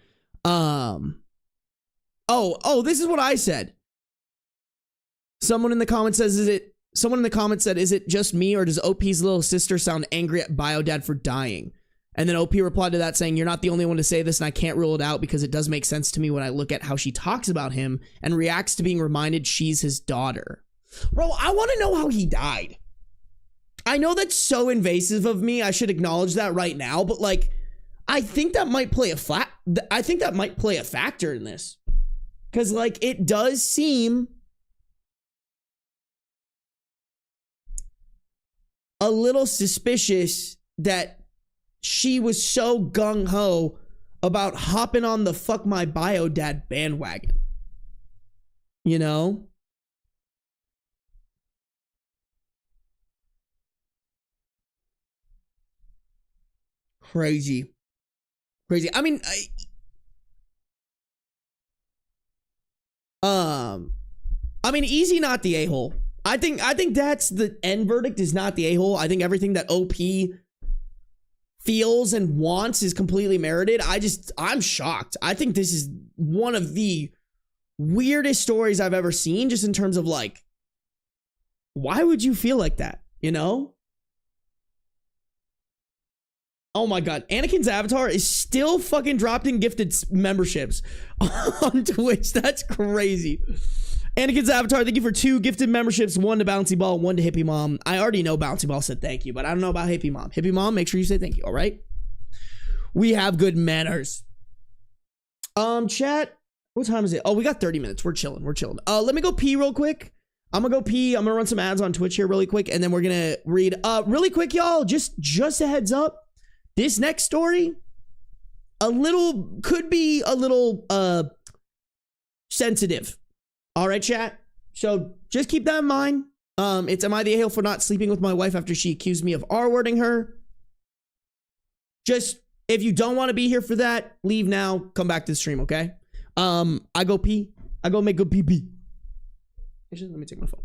This is what I said. Someone in the comments said, is it just me or does OP's little sister sound angry at Biodad for dying? And then OP replied to that saying, you're not the only one to say this and I can't rule it out because it does make sense to me when I look at how she talks about him and reacts to being reminded she's his daughter. Bro, I want to know how he died. I know that's so invasive of me. I should acknowledge that right now, but like, I think that might play a factor in this. Because like, it does seem a little suspicious that she was so gung-ho about hopping on the fuck my bio dad bandwagon. You know? Crazy. I mean, easy not the a-hole. I think that's the end verdict, is not the a-hole. I think everything that OP feels and wants is completely merited. I'm shocked. I think this is one of the weirdest stories I've ever seen, just in terms of like, why would you feel like that? You know? Oh my God. Anakin's avatar is still fucking dropped in gifted memberships on Twitch. That's crazy. Anakin's avatar, thank you for 2 gifted memberships, 1 to Bouncy Ball, 1 to Hippie Mom. I already know Bouncy Ball said thank you, but I don't know about Hippie Mom. Hippie Mom, make sure you say thank you, all right? We have good manners. Chat, what time is it? Oh, we got 30 minutes. We're chilling. Let me go pee real quick. I'm gonna go pee. I'm gonna run some ads on Twitch here really quick, and then we're gonna read. Really quick, y'all, just a heads up. This next story, could be a little sensitive. All right, chat. So just keep that in mind. It's am I the a-hole for not sleeping with my wife after she accused me of R-wording her? Just, if you don't want to be here for that, leave now. Come back to the stream, okay? I go pee. I go make a pee-pee. Let me take my phone.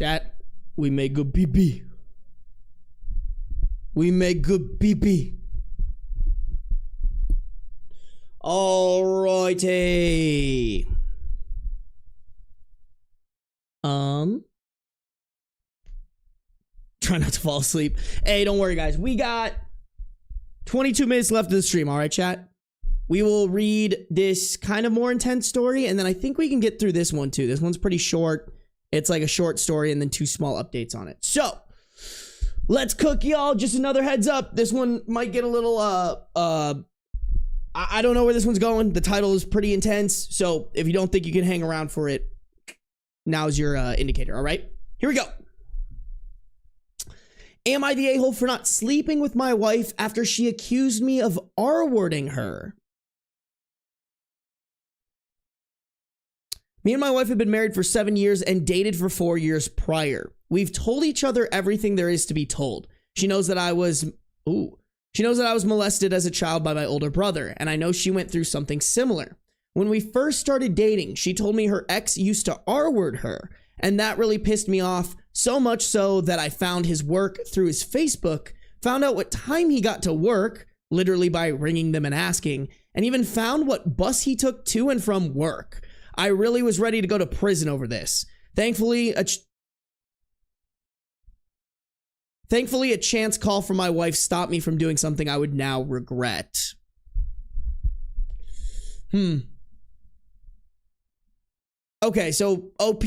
Chat, we make good pee-pee. We make good pee-pee. Alrighty. Try not to fall asleep. Hey, don't worry, guys. We got 22 minutes left of the stream. All right, chat. We will read this kind of more intense story, and then I think we can get through this one too. This one's pretty short. It's like a short story and then 2 small updates on it. So let's cook, y'all. Just another heads up. This one might get a little, I don't know where this one's going. The title is pretty intense. So if you don't think you can hang around for it, now's your indicator. All right, here we go. Am I the a-hole for not sleeping with my wife after she accused me of R-wording her? Me and my wife have been married for 7 years and dated for 4 years prior. We've told each other everything there is to be told. She knows that I was molested as a child by my older brother, and I know she went through something similar. When we first started dating, she told me her ex used to R-word her, and that really pissed me off, so much so that I found his work through his Facebook, found out what time he got to work, literally by ringing them and asking, and even found what bus he took to and from work. I really was ready to go to prison over this. Thankfully, a chance call from my wife stopped me from doing something I would now regret. Okay, so OP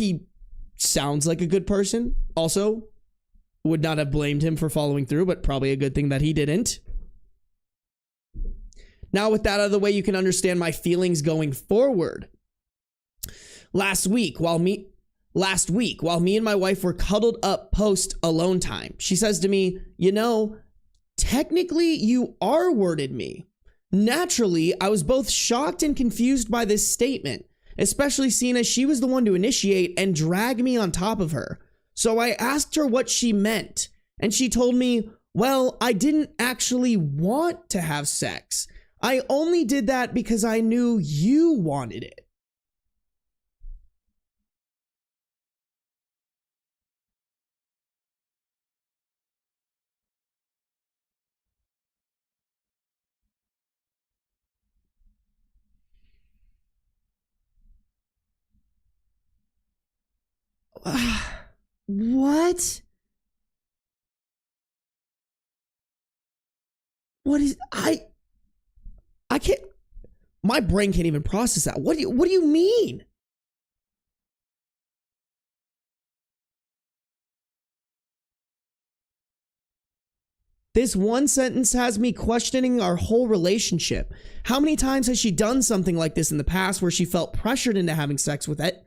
sounds like a good person. Also, would not have blamed him for following through, but probably a good thing that he didn't. Now, with that out of the way, you can understand my feelings going forward. Last week, while me and my wife were cuddled up post alone time, she says to me, you know, technically you R-worded me. Naturally, I was both shocked and confused by this statement, especially seeing as she was the one to initiate and drag me on top of her. So I asked her what she meant, and she told me, well, I didn't actually want to have sex. I only did that because I knew you wanted it. What? What is I can't, my brain can't even process that. What do you mean? This one sentence has me questioning our whole relationship. How many times has she done something like this in the past where she felt pressured into having sex with it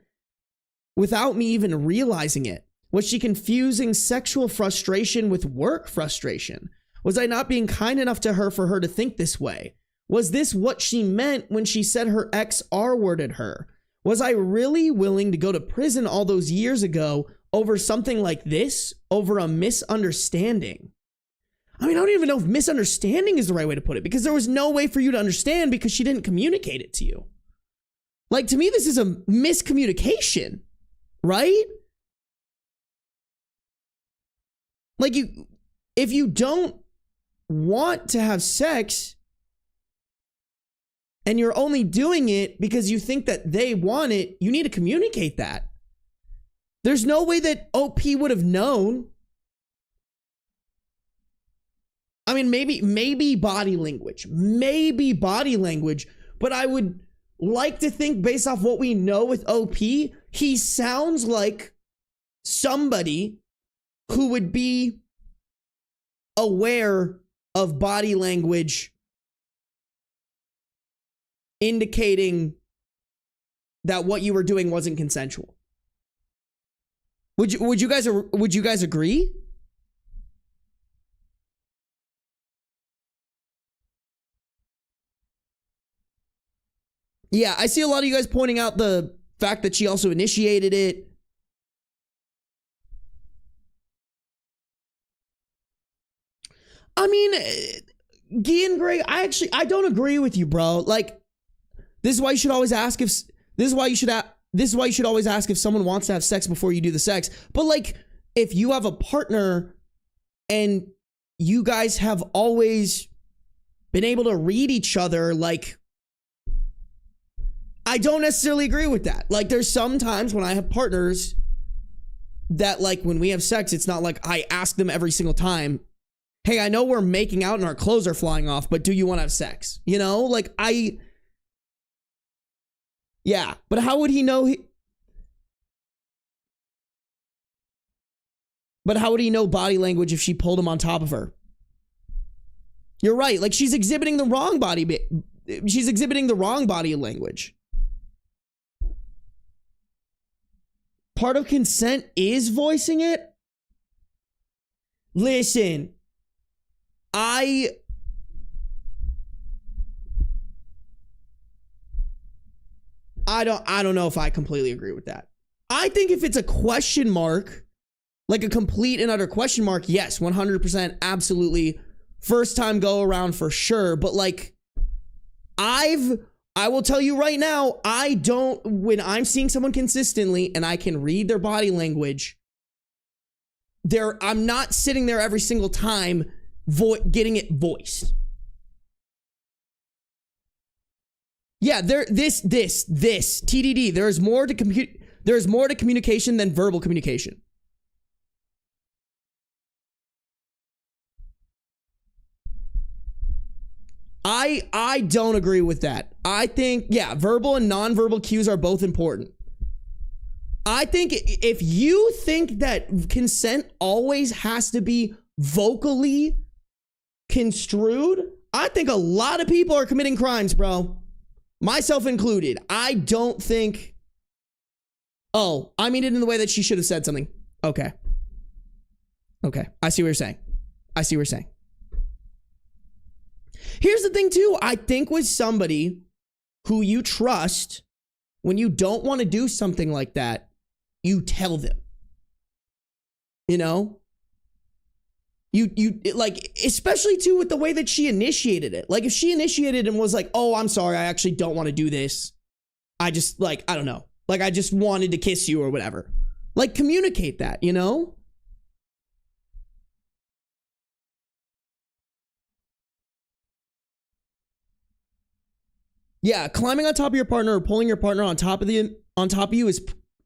without me even realizing it? Was she confusing sexual frustration with work frustration? Was I not being kind enough to her for her to think this way? Was this what she meant when she said her ex R-worded her? Was I really willing to go to prison all those years ago over something like this? Over a misunderstanding? I mean, I don't even know if misunderstanding is the right way to put it, because there was no way for you to understand because she didn't communicate it to you. Like, to me, this is a miscommunication, right? Like, if you don't want to have sex and you're only doing it because you think that they want it, you need to communicate that. There's no way that OP would have known. I mean, maybe body language, but I would like to think, based off what we know with OP, he sounds like somebody who would be aware of body language indicating that what you were doing wasn't consensual. Would you guys agree? Yeah, I see a lot of you guys pointing out the fact that she also initiated it. I mean, Gian Gray, I don't agree with you, bro. Like, this is why you should always ask if this is why you should always ask if someone wants to have sex before you do the sex. But like, if you have a partner and you guys have always been able to read each other, like, I don't necessarily agree with that. Like, there's some times when I have partners that, like, when we have sex, it's not like I ask them every single time, hey, I know we're making out and our clothes are flying off, but do you want to have sex? You know, like, yeah, but how would he know? But how would he know body language if she pulled him on top of her? You're right. Like, she's exhibiting the wrong body. She's exhibiting the wrong body language. Part of consent is voicing it. Listen, I don't know if I completely agree with that. I think if it's a question mark, like a complete and utter question mark, yes, 100%, absolutely. First time go around for sure. But like, I will tell you right now, when I'm seeing someone consistently and I can read their body language, I'm not sitting there every single time getting it voiced. Yeah, this TDD, there's more to communication than verbal communication. I don't agree with that. I think, yeah, verbal and nonverbal cues are both important. I think if you think that consent always has to be vocally construed, I think a lot of people are committing crimes, bro. Myself included. I don't think, oh, I mean it in the way that she should have said something. Okay. I see what you're saying. Here's the thing too. I think with somebody who you trust, when you don't want to do something like that, you tell them, you know, you like, especially too with the way that she initiated it. Like if she initiated and was like, oh, I'm sorry, I actually don't want to do this. I just like, I don't know. Like I just wanted to kiss you or whatever. Like communicate that, you know? Yeah, climbing on top of your partner or pulling your partner on top of you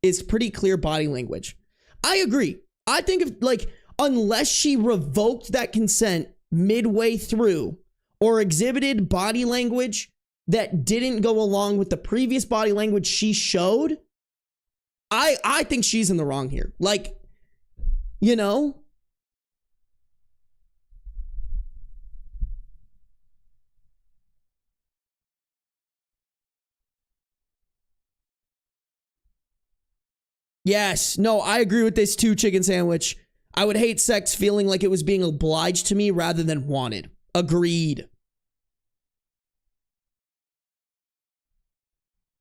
is pretty clear body language. I agree. I think if like unless she revoked that consent midway through or exhibited body language that didn't go along with the previous body language she showed, I think she's in the wrong here. Like, you know? Yes. No, I agree with this too, chicken sandwich. I would hate sex feeling like it was being obliged to me rather than wanted. Agreed.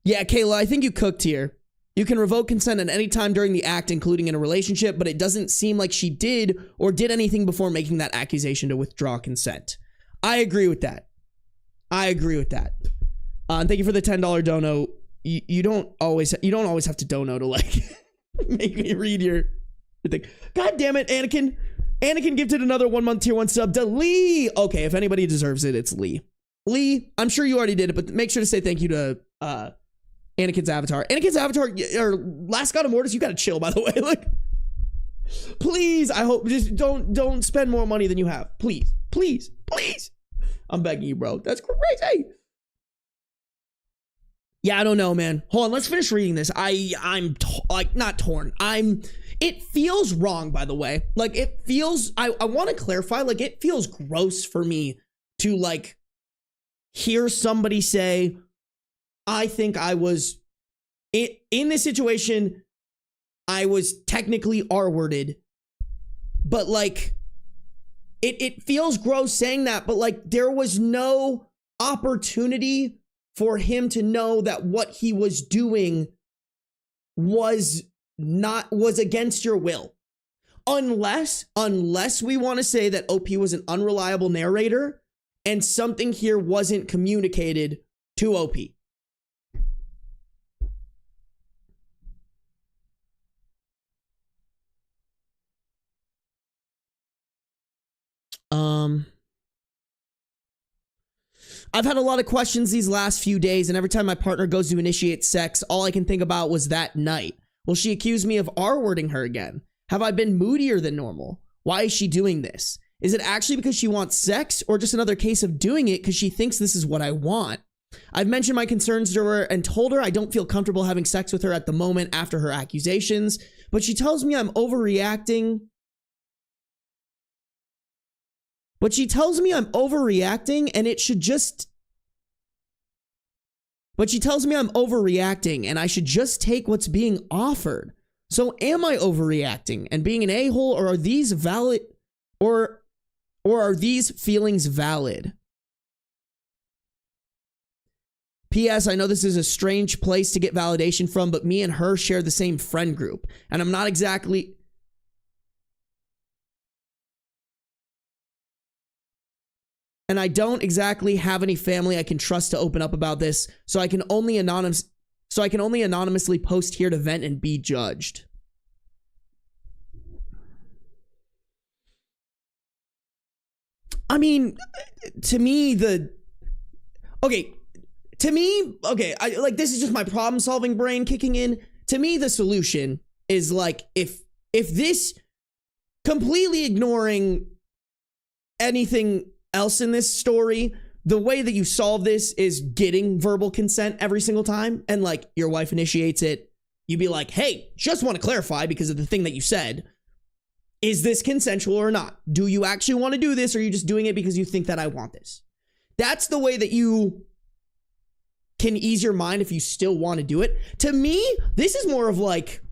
Yeah, Kayla, I think you cooked here. You can revoke consent at any time during the act, including in a relationship, but it doesn't seem like she did or did anything before making that accusation to withdraw consent. I agree with that. Thank you for the $10 dono. You don't always have to dono to like make me read your thing. God damn it, Anakin. Anakin gifted another 1 month tier 1 sub to Lee. Okay, if anybody deserves it, it's Lee. Lee, I'm sure you already did it, but make sure to say thank you to Anakin's avatar. Anakin's avatar, or Last God of Mortis, you gotta chill, by the way. Like, please, I hope, just don't spend more money than you have. Please. I'm begging you, bro. That's crazy. Yeah, I don't know, man. Hold on, let's finish reading this. I'm like not torn. It feels wrong, by the way. Like it feels, I want to clarify, like it feels gross for me to like hear somebody say, I think I was, in this situation, I was technically R-worded, but like, it feels gross saying that, but like there was no opportunity for him to know that what he was doing was against your will. Unless we want to say that OP was an unreliable narrator and something here wasn't communicated to OP. I've had a lot of questions these last few days, and every time my partner goes to initiate sex, all I can think about was that night. Will she accuse me of R-wording her again? Have I been moodier than normal? Why is she doing this? Is it actually because she wants sex, or just another case of doing it because she thinks this is what I want? I've mentioned my concerns to her and told her I don't feel comfortable having sex with her at the moment after her accusations, but she tells me I'm overreacting. And it should just... But she tells me I'm overreacting and I should just take what's being offered. So am I overreacting and being an a-hole, or are these valid, or are these feelings valid? P.S. I know this is a strange place to get validation from, but me and her share the same friend group, and I'm not exactly... And I don't exactly have any family I can trust to open up about this, so I can only anonymously post here to vent and be judged. I mean, to me, this is just my problem-solving brain kicking in. To me, the solution is like, if this, completely ignoring anything else in this story, the way that you solve this is getting verbal consent every single time, and like your wife initiates it, you'd be like, hey, just want to clarify because of the thing that you said. Is this consensual or not? Do you actually want to do this, or are you just doing it because you think that I want this? That's the way that you can ease your mind if you still want to do it. To me, this is more of like,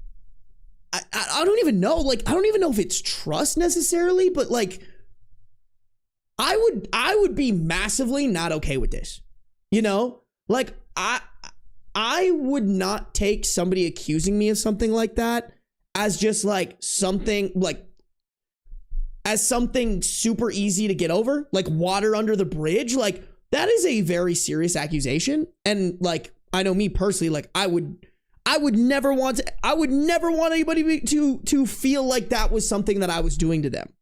I don't even know. Like, I don't even know if it's trust necessarily, but like, I would be massively not okay with this. You know? Like, I would not take somebody accusing me of something like that as just like something like, as something super easy to get over, like water under the bridge. Like, that is a very serious accusation. And like, I know me personally, like I would never want anybody to feel like that was something that I was doing to them.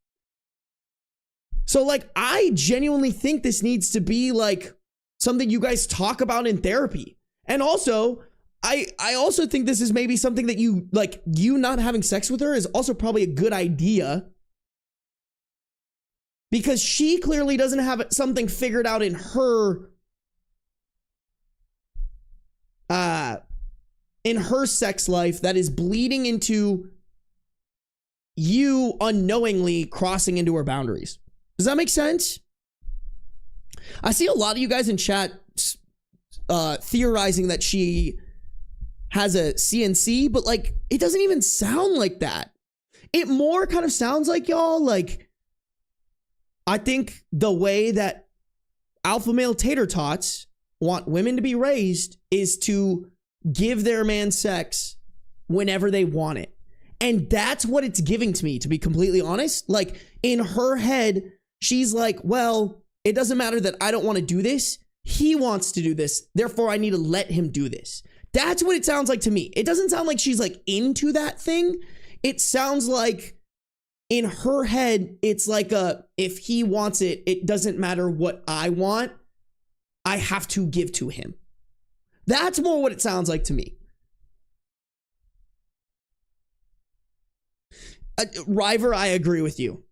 So like, I genuinely think this needs to be like something you guys talk about in therapy. And also, I also think this is maybe something that you not having sex with her is also probably a good idea, because she clearly doesn't have something figured out in her sex life that is bleeding into you unknowingly crossing into her boundaries. Does that make sense? I see a lot of you guys in chat theorizing that she has a CNC, but like, it doesn't even sound like that. It more kind of sounds like, y'all, like, I think the way that alpha male tater tots want women to be raised is to give their man sex whenever they want it. And that's what it's giving to me, to be completely honest. Like, in her head, she's like, well, it doesn't matter that I don't want to do this. He wants to do this. Therefore, I need to let him do this. That's what it sounds like to me. It doesn't sound like she's like into that thing. It sounds like in her head, it's like if he wants it, it doesn't matter what I want. I have to give to him. That's more what it sounds like to me. River, I agree with you.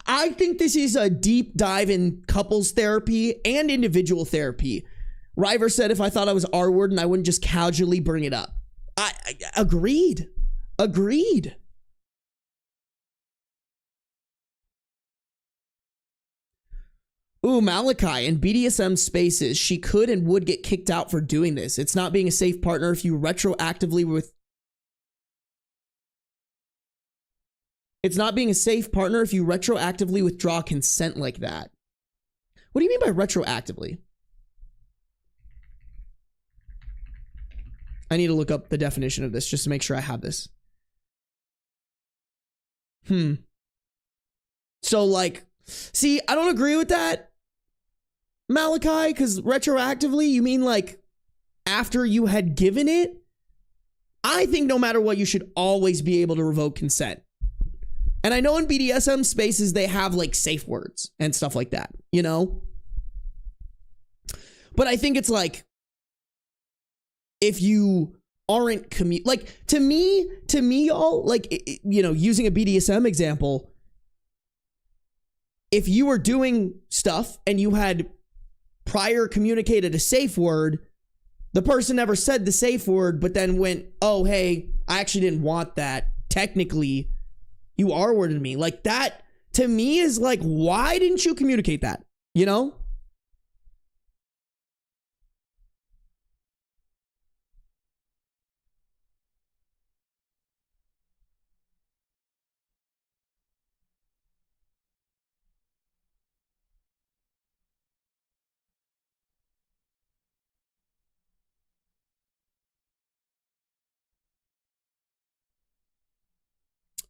I think this is a deep dive in couples therapy and individual therapy. River said if I thought I was R-word and I wouldn't just casually bring it up. I agreed. Agreed. Ooh, Malachi, in BDSM spaces, she could and would get kicked out for doing this. It's not being a safe partner if you retroactively withdraw consent like that. What do you mean by retroactively? I need to look up the definition of this just to make sure I have this. So like, see, I don't agree with that, Malachi, because retroactively, you mean like after you had given it? I think no matter what, you should always be able to revoke consent. And I know in BDSM spaces, they have like safe words and stuff like that, you know? But I think it's like, if you aren't like to me, y'all, like, you know, using a BDSM example, if you were doing stuff and you had prior communicated a safe word, the person never said the safe word, but then went, oh, hey, I actually didn't want that. Technically, you R-worded me. Like, that to me is like, why didn't you communicate that? You know?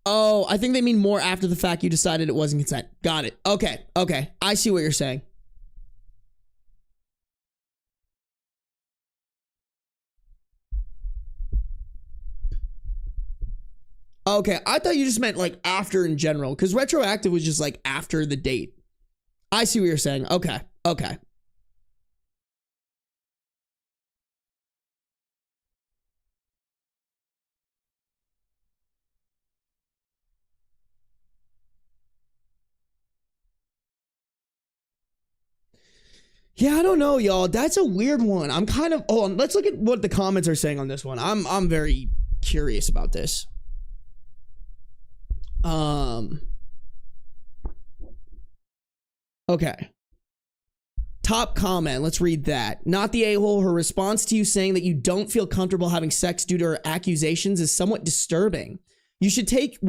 Oh, I think they mean more after the fact you decided it wasn't consent. Got it. Okay. Okay. I see what you're saying. Okay. I thought you just meant like after in general, because retroactive was just like after the date. I see what you're saying. Okay. Okay. Yeah, I don't know, y'all. That's a weird one. I'm kind of, oh, let's look at what the comments are saying on this one. I'm very curious about this. Okay. Top comment. Let's read that. Not the a-hole. Her response to you saying that you don't feel comfortable having sex due to her accusations is somewhat disturbing. You should take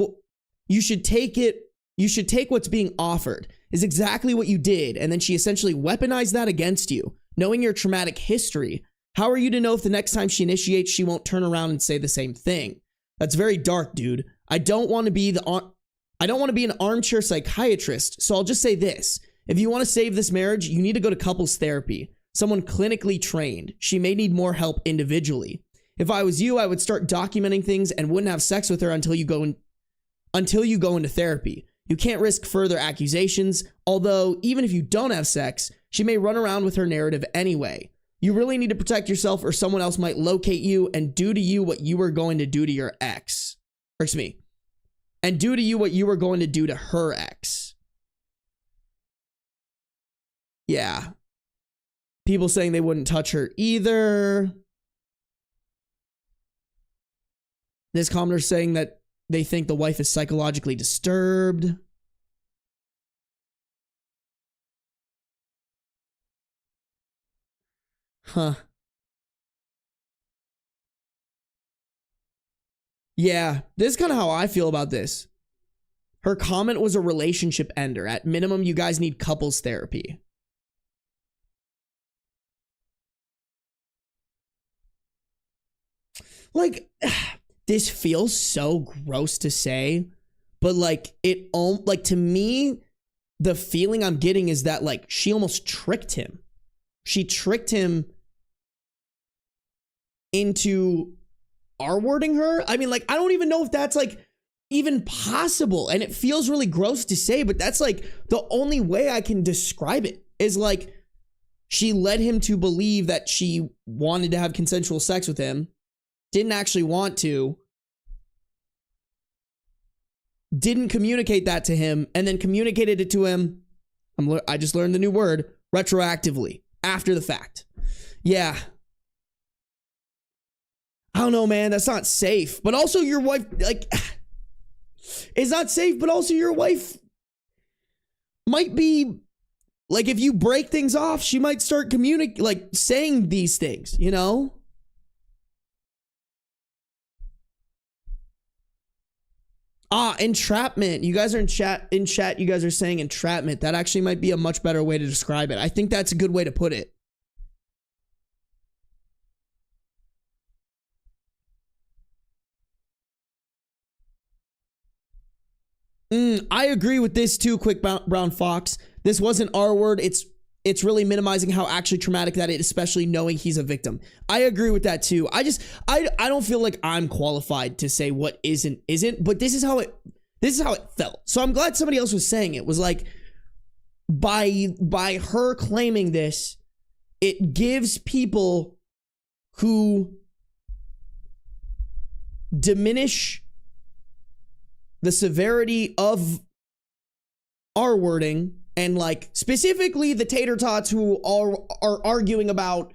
what's being offered is exactly what you did. And then she essentially weaponized that against you. Knowing your traumatic history, how are you to know if the next time she initiates, she won't turn around and say the same thing? That's very dark, dude. I don't want to be an armchair psychiatrist. So I'll just say this. If you want to save this marriage, you need to go to couples therapy. Someone clinically trained. She may need more help individually. If I was you, I would start documenting things and wouldn't have sex with her until you go into therapy. You can't risk further accusations, although even if you don't have sex, she may run around with her narrative anyway. You really need to protect yourself or someone else might locate you and do to you what you were going to do to your ex. Or excuse me. And do to you what you were going to do to her ex. Yeah. People saying they wouldn't touch her either. This commenter saying that they think the wife is psychologically disturbed. Huh. Yeah, this is kind of how I feel about this. Her comment was a relationship ender. At minimum, you guys need couples therapy. Like, this feels so gross to say, but like to me, the feeling I'm getting is that like she almost tricked him. She tricked him into R-wording her. I mean, like, I don't even know if that's like even possible. And it feels really gross to say, but that's like the only way I can describe it is like she led him to believe that she wanted to have consensual sex with him. Didn't actually want to, didn't communicate that to him, and then communicated it to him, I just learned the new word, retroactively, after the fact. Yeah. I don't know, man, that's not safe. But also your wife, like, it's not safe, but also your wife might be, like, if you break things off, she might start saying these things, you know? Entrapment. You guys are in chat. You guys are saying entrapment. That actually might be a much better way to describe it. I think that's a good way to put it. I agree with this too, Quick Brown Fox. This wasn't R word. It's really minimizing how actually traumatic that is, especially knowing he's a victim. I agree with that too. I don't feel like I'm qualified to say what isn't, but this is This is how it felt. So I'm glad somebody else was saying it. Was like, by her claiming this, it gives people who diminish the severity of our wording, and like specifically the tater tots who are arguing about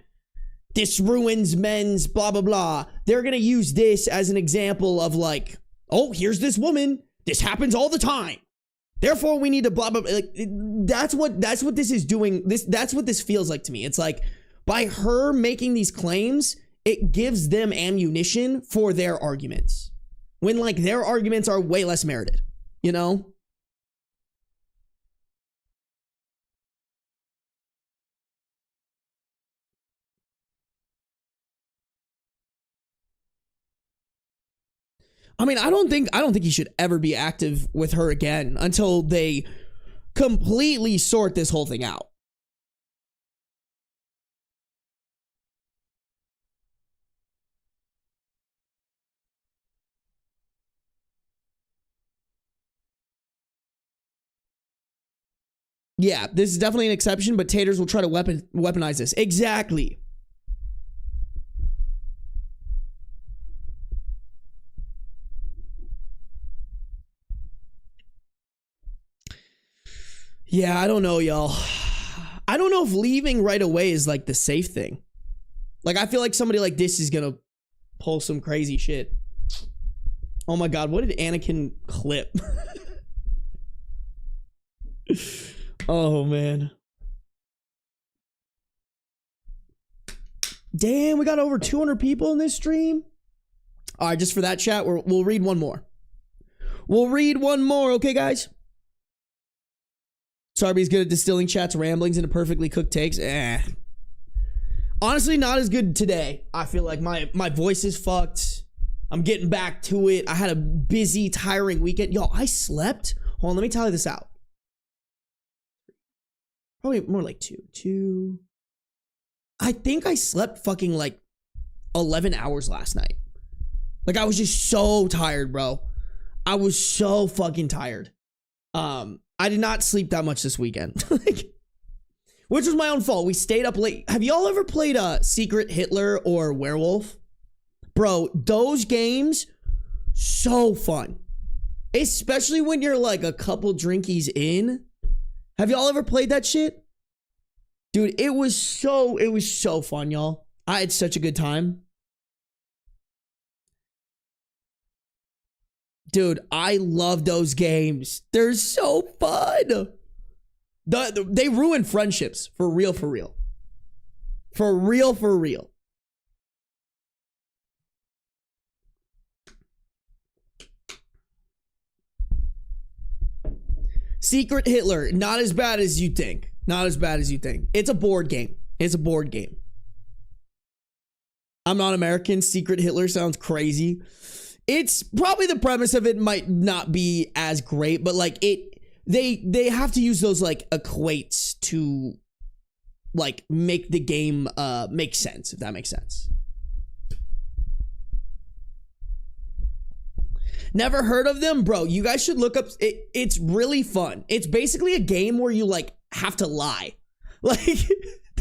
this ruins men's blah blah blah, they're gonna use this as an example of like, oh, here's this woman, this happens all the time, therefore we need to blah blah blah. Like, that's what this is doing. That's what this feels like to me. It's like, by her making these claims, it gives them ammunition for their arguments, when like their arguments are way less merited, you know? I mean, I don't think he should ever be active with her again until they completely sort this whole thing out. Yeah, this is definitely an exception, but taters will try to weaponize this. Exactly. Yeah, I don't know, y'all. I don't know if leaving right away is like the safe thing. Like, I feel like somebody like this is gonna pull some crazy shit. Oh my god, what did Anakin clip? Oh man. Damn, we got over 200 people in this stream. All right, just for that chat, we'll read one more. We'll read one more, okay, guys? Sarby's good at distilling chat's ramblings into perfectly cooked takes. Honestly, not as good today. I feel like my voice is fucked. I'm getting back to it. I had a busy, tiring weekend. Yo, I slept. Hold on, let me tally this out. Probably more like two. I think I slept fucking like 11 hours last night. Like, I was just so tired, bro. I was so fucking tired. I did not sleep that much this weekend. Like, which was my own fault. We stayed up late. Have y'all ever played Secret Hitler or Werewolf? Bro, those games, so fun. Especially when you're like a couple drinkies in. Have y'all ever played that shit? Dude, it was so fun, y'all. I had such a good time. Dude, I love those games. They're so fun. They ruin friendships. For real, for real. For real, for real. Secret Hitler, not as bad as you think. Not as bad as you think. It's a board game. It's a board game. I'm not American. Secret Hitler sounds crazy. It's probably, the premise of it might not be as great, but like they have to use those like equates to like make the game make sense, if that makes sense. Never heard of them? Bro, you guys should look up. It's really fun. It's basically a game where you like have to lie. Like,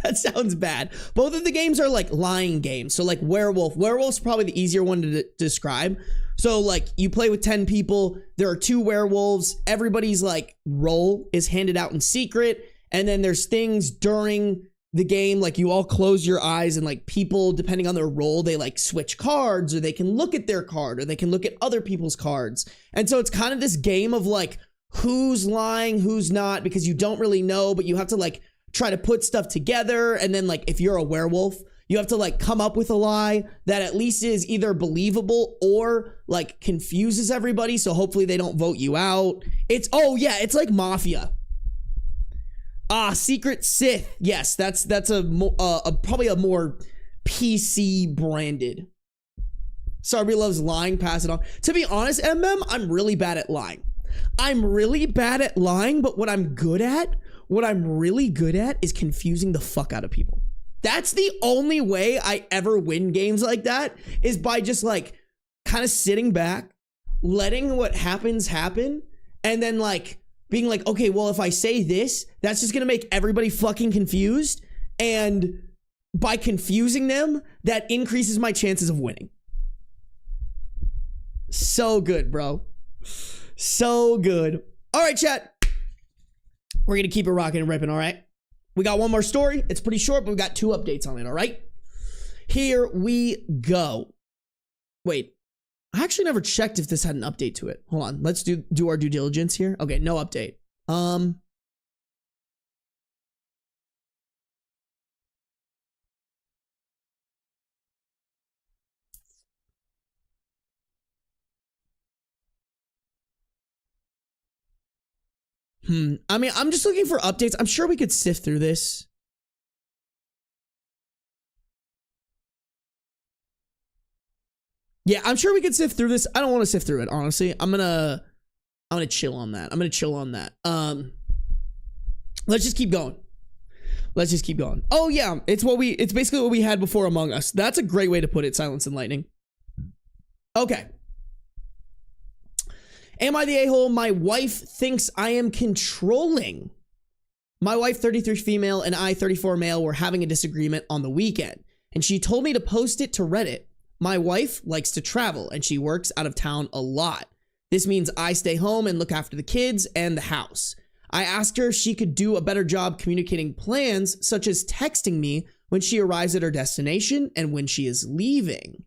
that sounds bad. Both of the games are like lying games. So like Werewolf's probably the easier one to describe. So like you play with 10 people. There are 2 werewolves. Everybody's like role is handed out in secret. And then there's things during the game, like you all close your eyes, and like people, depending on their role, they like switch cards, or they can look at their card, or they can look at other people's cards. And so it's kind of this game of like who's lying, who's not, because you don't really know, but you have to like try to put stuff together. And then like if you're a werewolf, you have to like come up with a lie that at least is either believable or like confuses everybody, so hopefully they don't vote you out. It's like Mafia. Secret Sith. Yes, that's probably a more PC branded. Sarby loves lying, pass it on. To be honest, I'm really bad at lying. But what I'm really good at is confusing the fuck out of people. That's the only way I ever win games like that, is by just like kind of sitting back, letting what happens happen and then like being like, okay, well, if I say this, that's just gonna make everybody fucking confused. And by confusing them, that increases my chances of winning. So good, bro. So good. All right, chat. We're gonna keep it rocking and ripping, all right? We got one more story. It's pretty short, but we got 2 updates on it, all right? Here we go. Wait, I actually never checked if this had an update to it. Hold on, let's do our due diligence here. Okay, no update. I mean, I'm just looking for updates. I'm sure we could sift through this. Yeah, I'm sure we could sift through this. I don't want to sift through it, honestly. I'm gonna chill on that. Let's just keep going. Let's just keep going. Oh yeah, it's basically what we had before Among Us. That's a great way to put it, Silence and Lightning. Okay. Am I the a-hole? My wife thinks I am controlling. My wife, 33 female, and I, 34 male, were having a disagreement on the weekend, and she told me to post it to Reddit. My wife likes to travel, and she works out of town a lot. This means I stay home and look after the kids and the house. I asked her if she could do a better job communicating plans, such as texting me when she arrives at her destination and when she is leaving.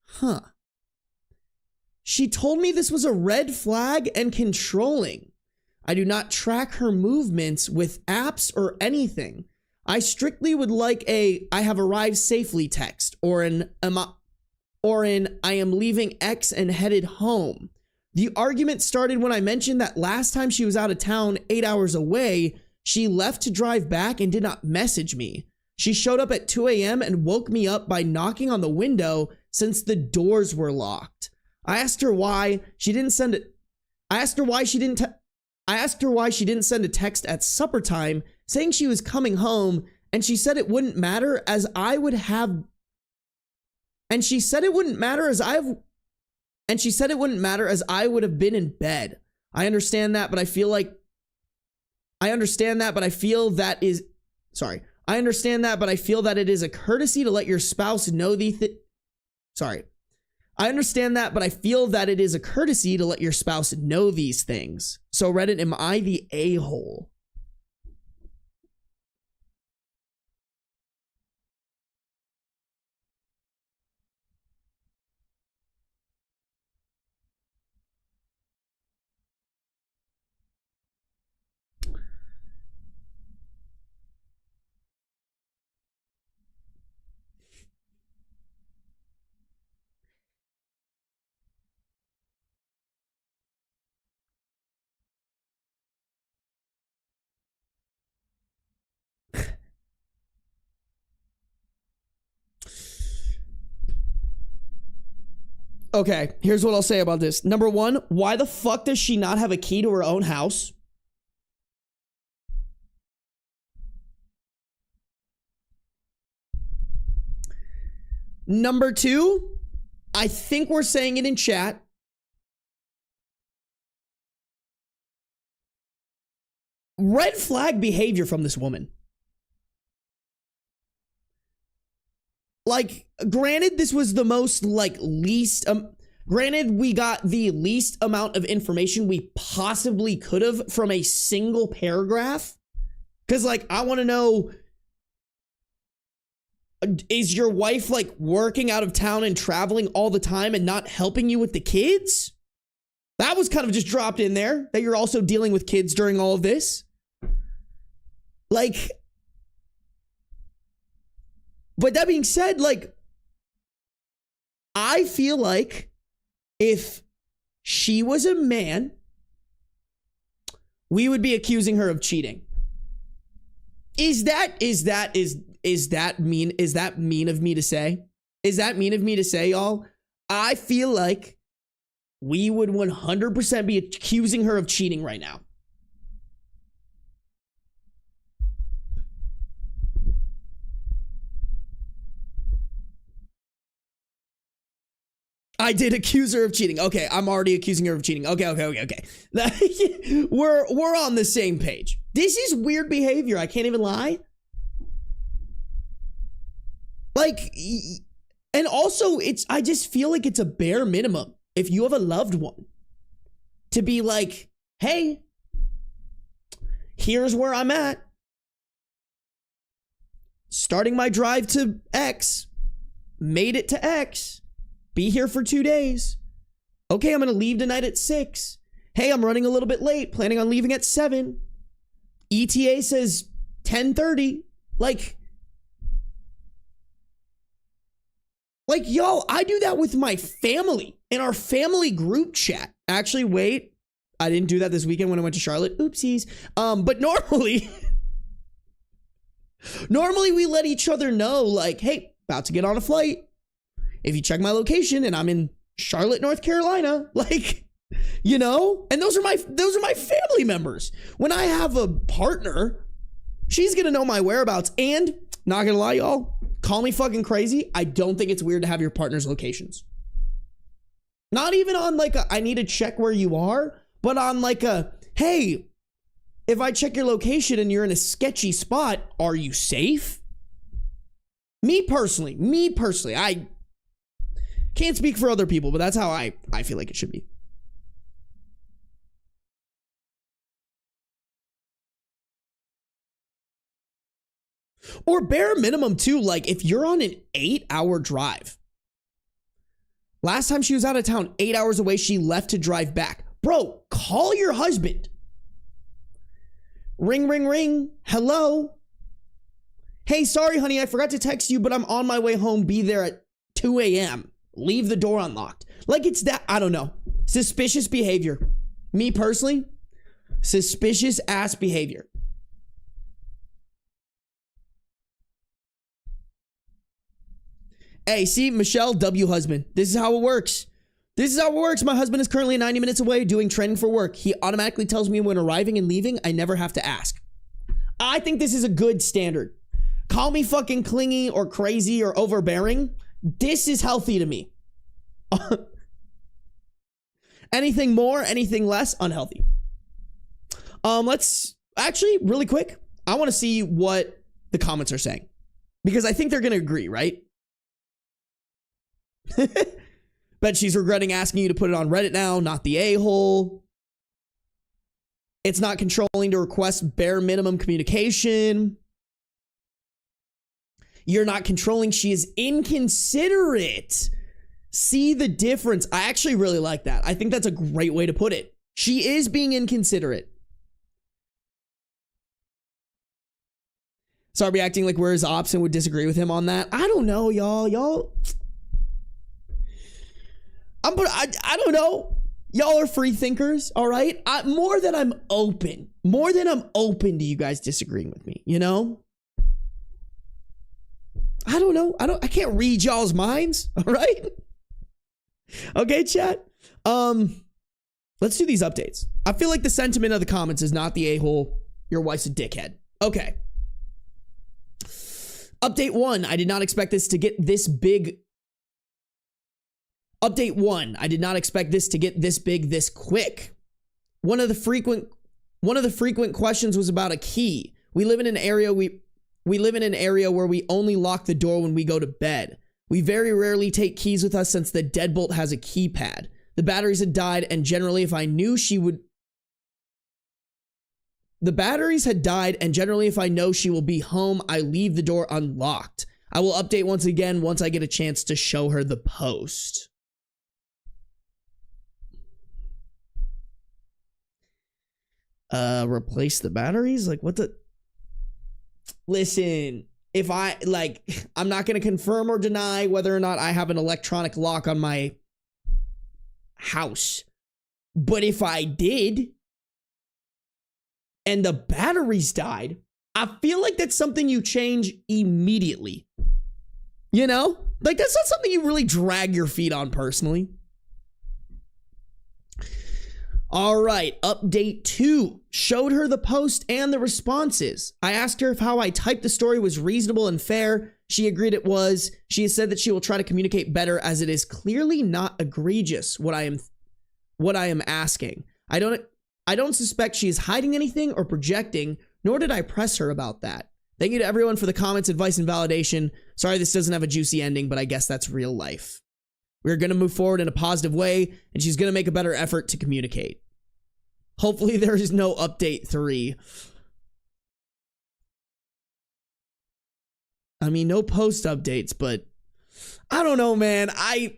Huh. She told me this was a red flag and controlling. I do not track her movements with apps or anything. I strictly would like a "I have arrived safely" text or an "I am leaving X and headed home." The argument started when I mentioned that last time she was out of town 8 hours away, she left to drive back and did not message me. She showed up at 2 a.m. and woke me up by knocking on the window since the doors were locked. I asked her why she didn't send it. I asked her why she didn't send a text at supper time saying she was coming home, and she said it wouldn't matter as I would have been in bed. I understand that, but I feel that it is a courtesy to let your spouse know these things. So Reddit, am I the a-hole? Okay, here's what I'll say about this. Number one, why the fuck does she not have a key to her own house? Number two, I think we're saying it in chat. Red flag behavior from this woman. Like, granted, this was the most, granted, we got the least amount of information we possibly could have from a single paragraph. Because, I want to know, is your wife, working out of town and traveling all the time and not helping you with the kids? That was kind of just dropped in there, that you're also dealing with kids during all of this. But that being said, I feel like if she was a man, we would be accusing her of cheating. Is that mean of me to say? Is that mean of me to say, y'all? I feel like we would 100% be accusing her of cheating right now. I did accuse her of cheating. Okay, I'm already accusing her of cheating. Okay. We're on the same page. This is weird behavior. I can't even lie. Like, and also I just feel like it's a bare minimum if you have a loved one to be like, hey, here's where I'm at. Starting my drive to X. Made it to X. Be here for 2 days. Okay, I'm going to leave tonight at 6. Hey, I'm running a little bit late. Planning on leaving at 7. ETA says 10:30. Like, yo, I do that with my family in our family group chat. Actually, wait. I didn't do that this weekend when I went to Charlotte. Oopsies. But normally we let each other know, like, hey, about to get on a flight. If you check my location and I'm in Charlotte, North Carolina, like, you know, and those are my family members. When I have a partner, she's going to know my whereabouts. And not going to lie, y'all, call me fucking crazy. I don't think it's weird to have your partner's locations. Not even on like I need to check where you are, but on like hey, if I check your location and you're in a sketchy spot, are you safe? Me personally, I can't speak for other people, but that's how I feel like it should be. Or bare minimum too, like if you're on an 8-hour drive. Last time she was out of town, 8 hours away, she left to drive back. Bro, call your husband. Ring, ring, ring. Hello. Hey, sorry, honey, I forgot to text you, but I'm on my way home. Be there at 2 a.m. Leave the door unlocked. Like it's that, I don't know. Suspicious behavior. Me personally, suspicious ass behavior. Hey, see, Michelle W. husband. This is how it works. My husband is currently 90 minutes away doing training for work. He automatically tells me when arriving and leaving. I never have to ask. I think this is a good standard. Call me fucking clingy or crazy or overbearing. This is healthy to me. Anything more, anything less, unhealthy. Let's actually really quick. I want to see what the comments are saying because I think they're going to agree, right? Bet she's regretting asking you to put it on Reddit now, not the a-hole. It's not controlling to request bare minimum communication. You're not controlling. She is inconsiderate. See the difference. I actually really like that. I think that's a great way to put it. She is being inconsiderate. Sarby acting like we're his ops and would disagree with him on that. I don't know, y'all. I don't know. Y'all are free thinkers, all right? More than I'm open to you guys disagreeing with me, you know? I don't know. I can't read y'all's minds, all right? Okay, chat. Let's do these updates. I feel like the sentiment of the comments is not the a-hole. Your wife's a dickhead. Okay. Update 1. I did not expect this to get this big. Update 1. I did not expect this to get this big this quick. One of the frequent questions was about a key. We live in an area where we only lock the door when we go to bed. We very rarely take keys with us since the deadbolt has a keypad. The batteries had died, and generally if I know she will be home, I leave the door unlocked. I will update once again once I get a chance to show her the post. Replace the batteries? Like, what the? Listen, if I'm not going to confirm or deny whether or not I have an electronic lock on my house. But if I did, and the batteries died, I feel like that's something you change immediately. You know? Like, that's not something you really drag your feet on personally. All right, update 2. Showed her the post and the responses. I asked her if how I typed the story was reasonable and fair. She agreed it was. She has said that she will try to communicate better as it is clearly not egregious what I am asking. I don't suspect she is hiding anything or projecting, nor did I press her about that. Thank you to everyone for the comments, advice, and validation. Sorry this doesn't have a juicy ending, but I guess that's real life. We're going to move forward in a positive way, and she's going to make a better effort to communicate. Hopefully there is no update 3. I mean, no post updates, but I don't know, man.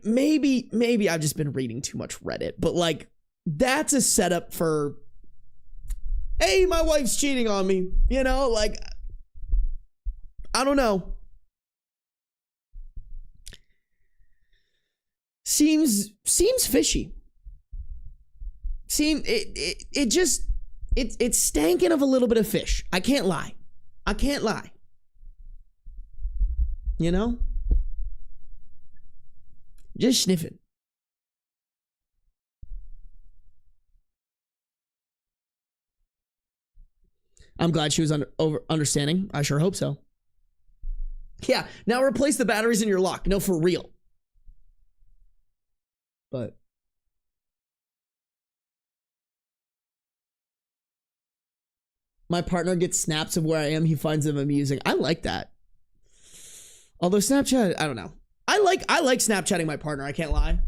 Maybe I've just been reading too much Reddit, but like, that's a setup for, hey, my wife's cheating on me, you know, like, I don't know. Seems fishy. It's stankin' of a little bit of fish. I can't lie. You know? Just sniffing. I'm glad she was understanding. I sure hope so. Yeah, now replace the batteries in your lock. No, for real. But my partner gets snaps of where I am. He finds them amusing. I like that. Although Snapchat, I don't know. I like Snapchatting my partner. I can't lie.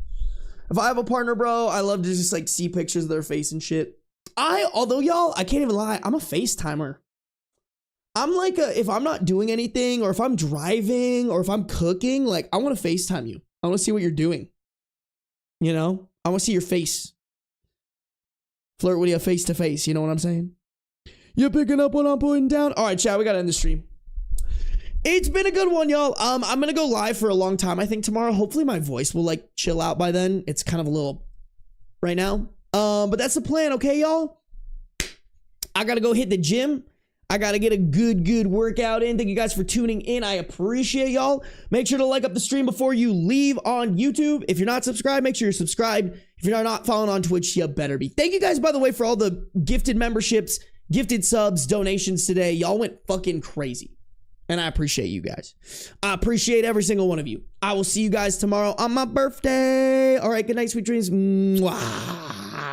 If I have a partner, bro, I love to just like see pictures of their face and shit. Although y'all, I can't even lie. I'm a FaceTimer. I'm like if I'm not doing anything or if I'm driving or if I'm cooking, like I want to FaceTime you. I want to see what you're doing. You know, I want to see your face. Flirt with you face to face. You know what I'm saying? You're picking up what I'm putting down. All right, chat, we got to end the stream. It's been a good one, y'all. I'm going to go live for a long time. I think tomorrow, hopefully my voice will like chill out by then. It's kind of a little right now. But that's the plan. Okay, y'all. I got to go hit the gym. I got to get a good workout in. Thank you guys for tuning in. I appreciate y'all. Make sure to like up the stream before you leave on YouTube. If you're not subscribed, make sure you're subscribed. If you're not following on Twitch, you better be. Thank you guys, by the way, for all the gifted memberships, gifted subs, donations today. Y'all went fucking crazy. And I appreciate you guys. I appreciate every single one of you. I will see you guys tomorrow on my birthday. All right, good night, sweet dreams. Mwah.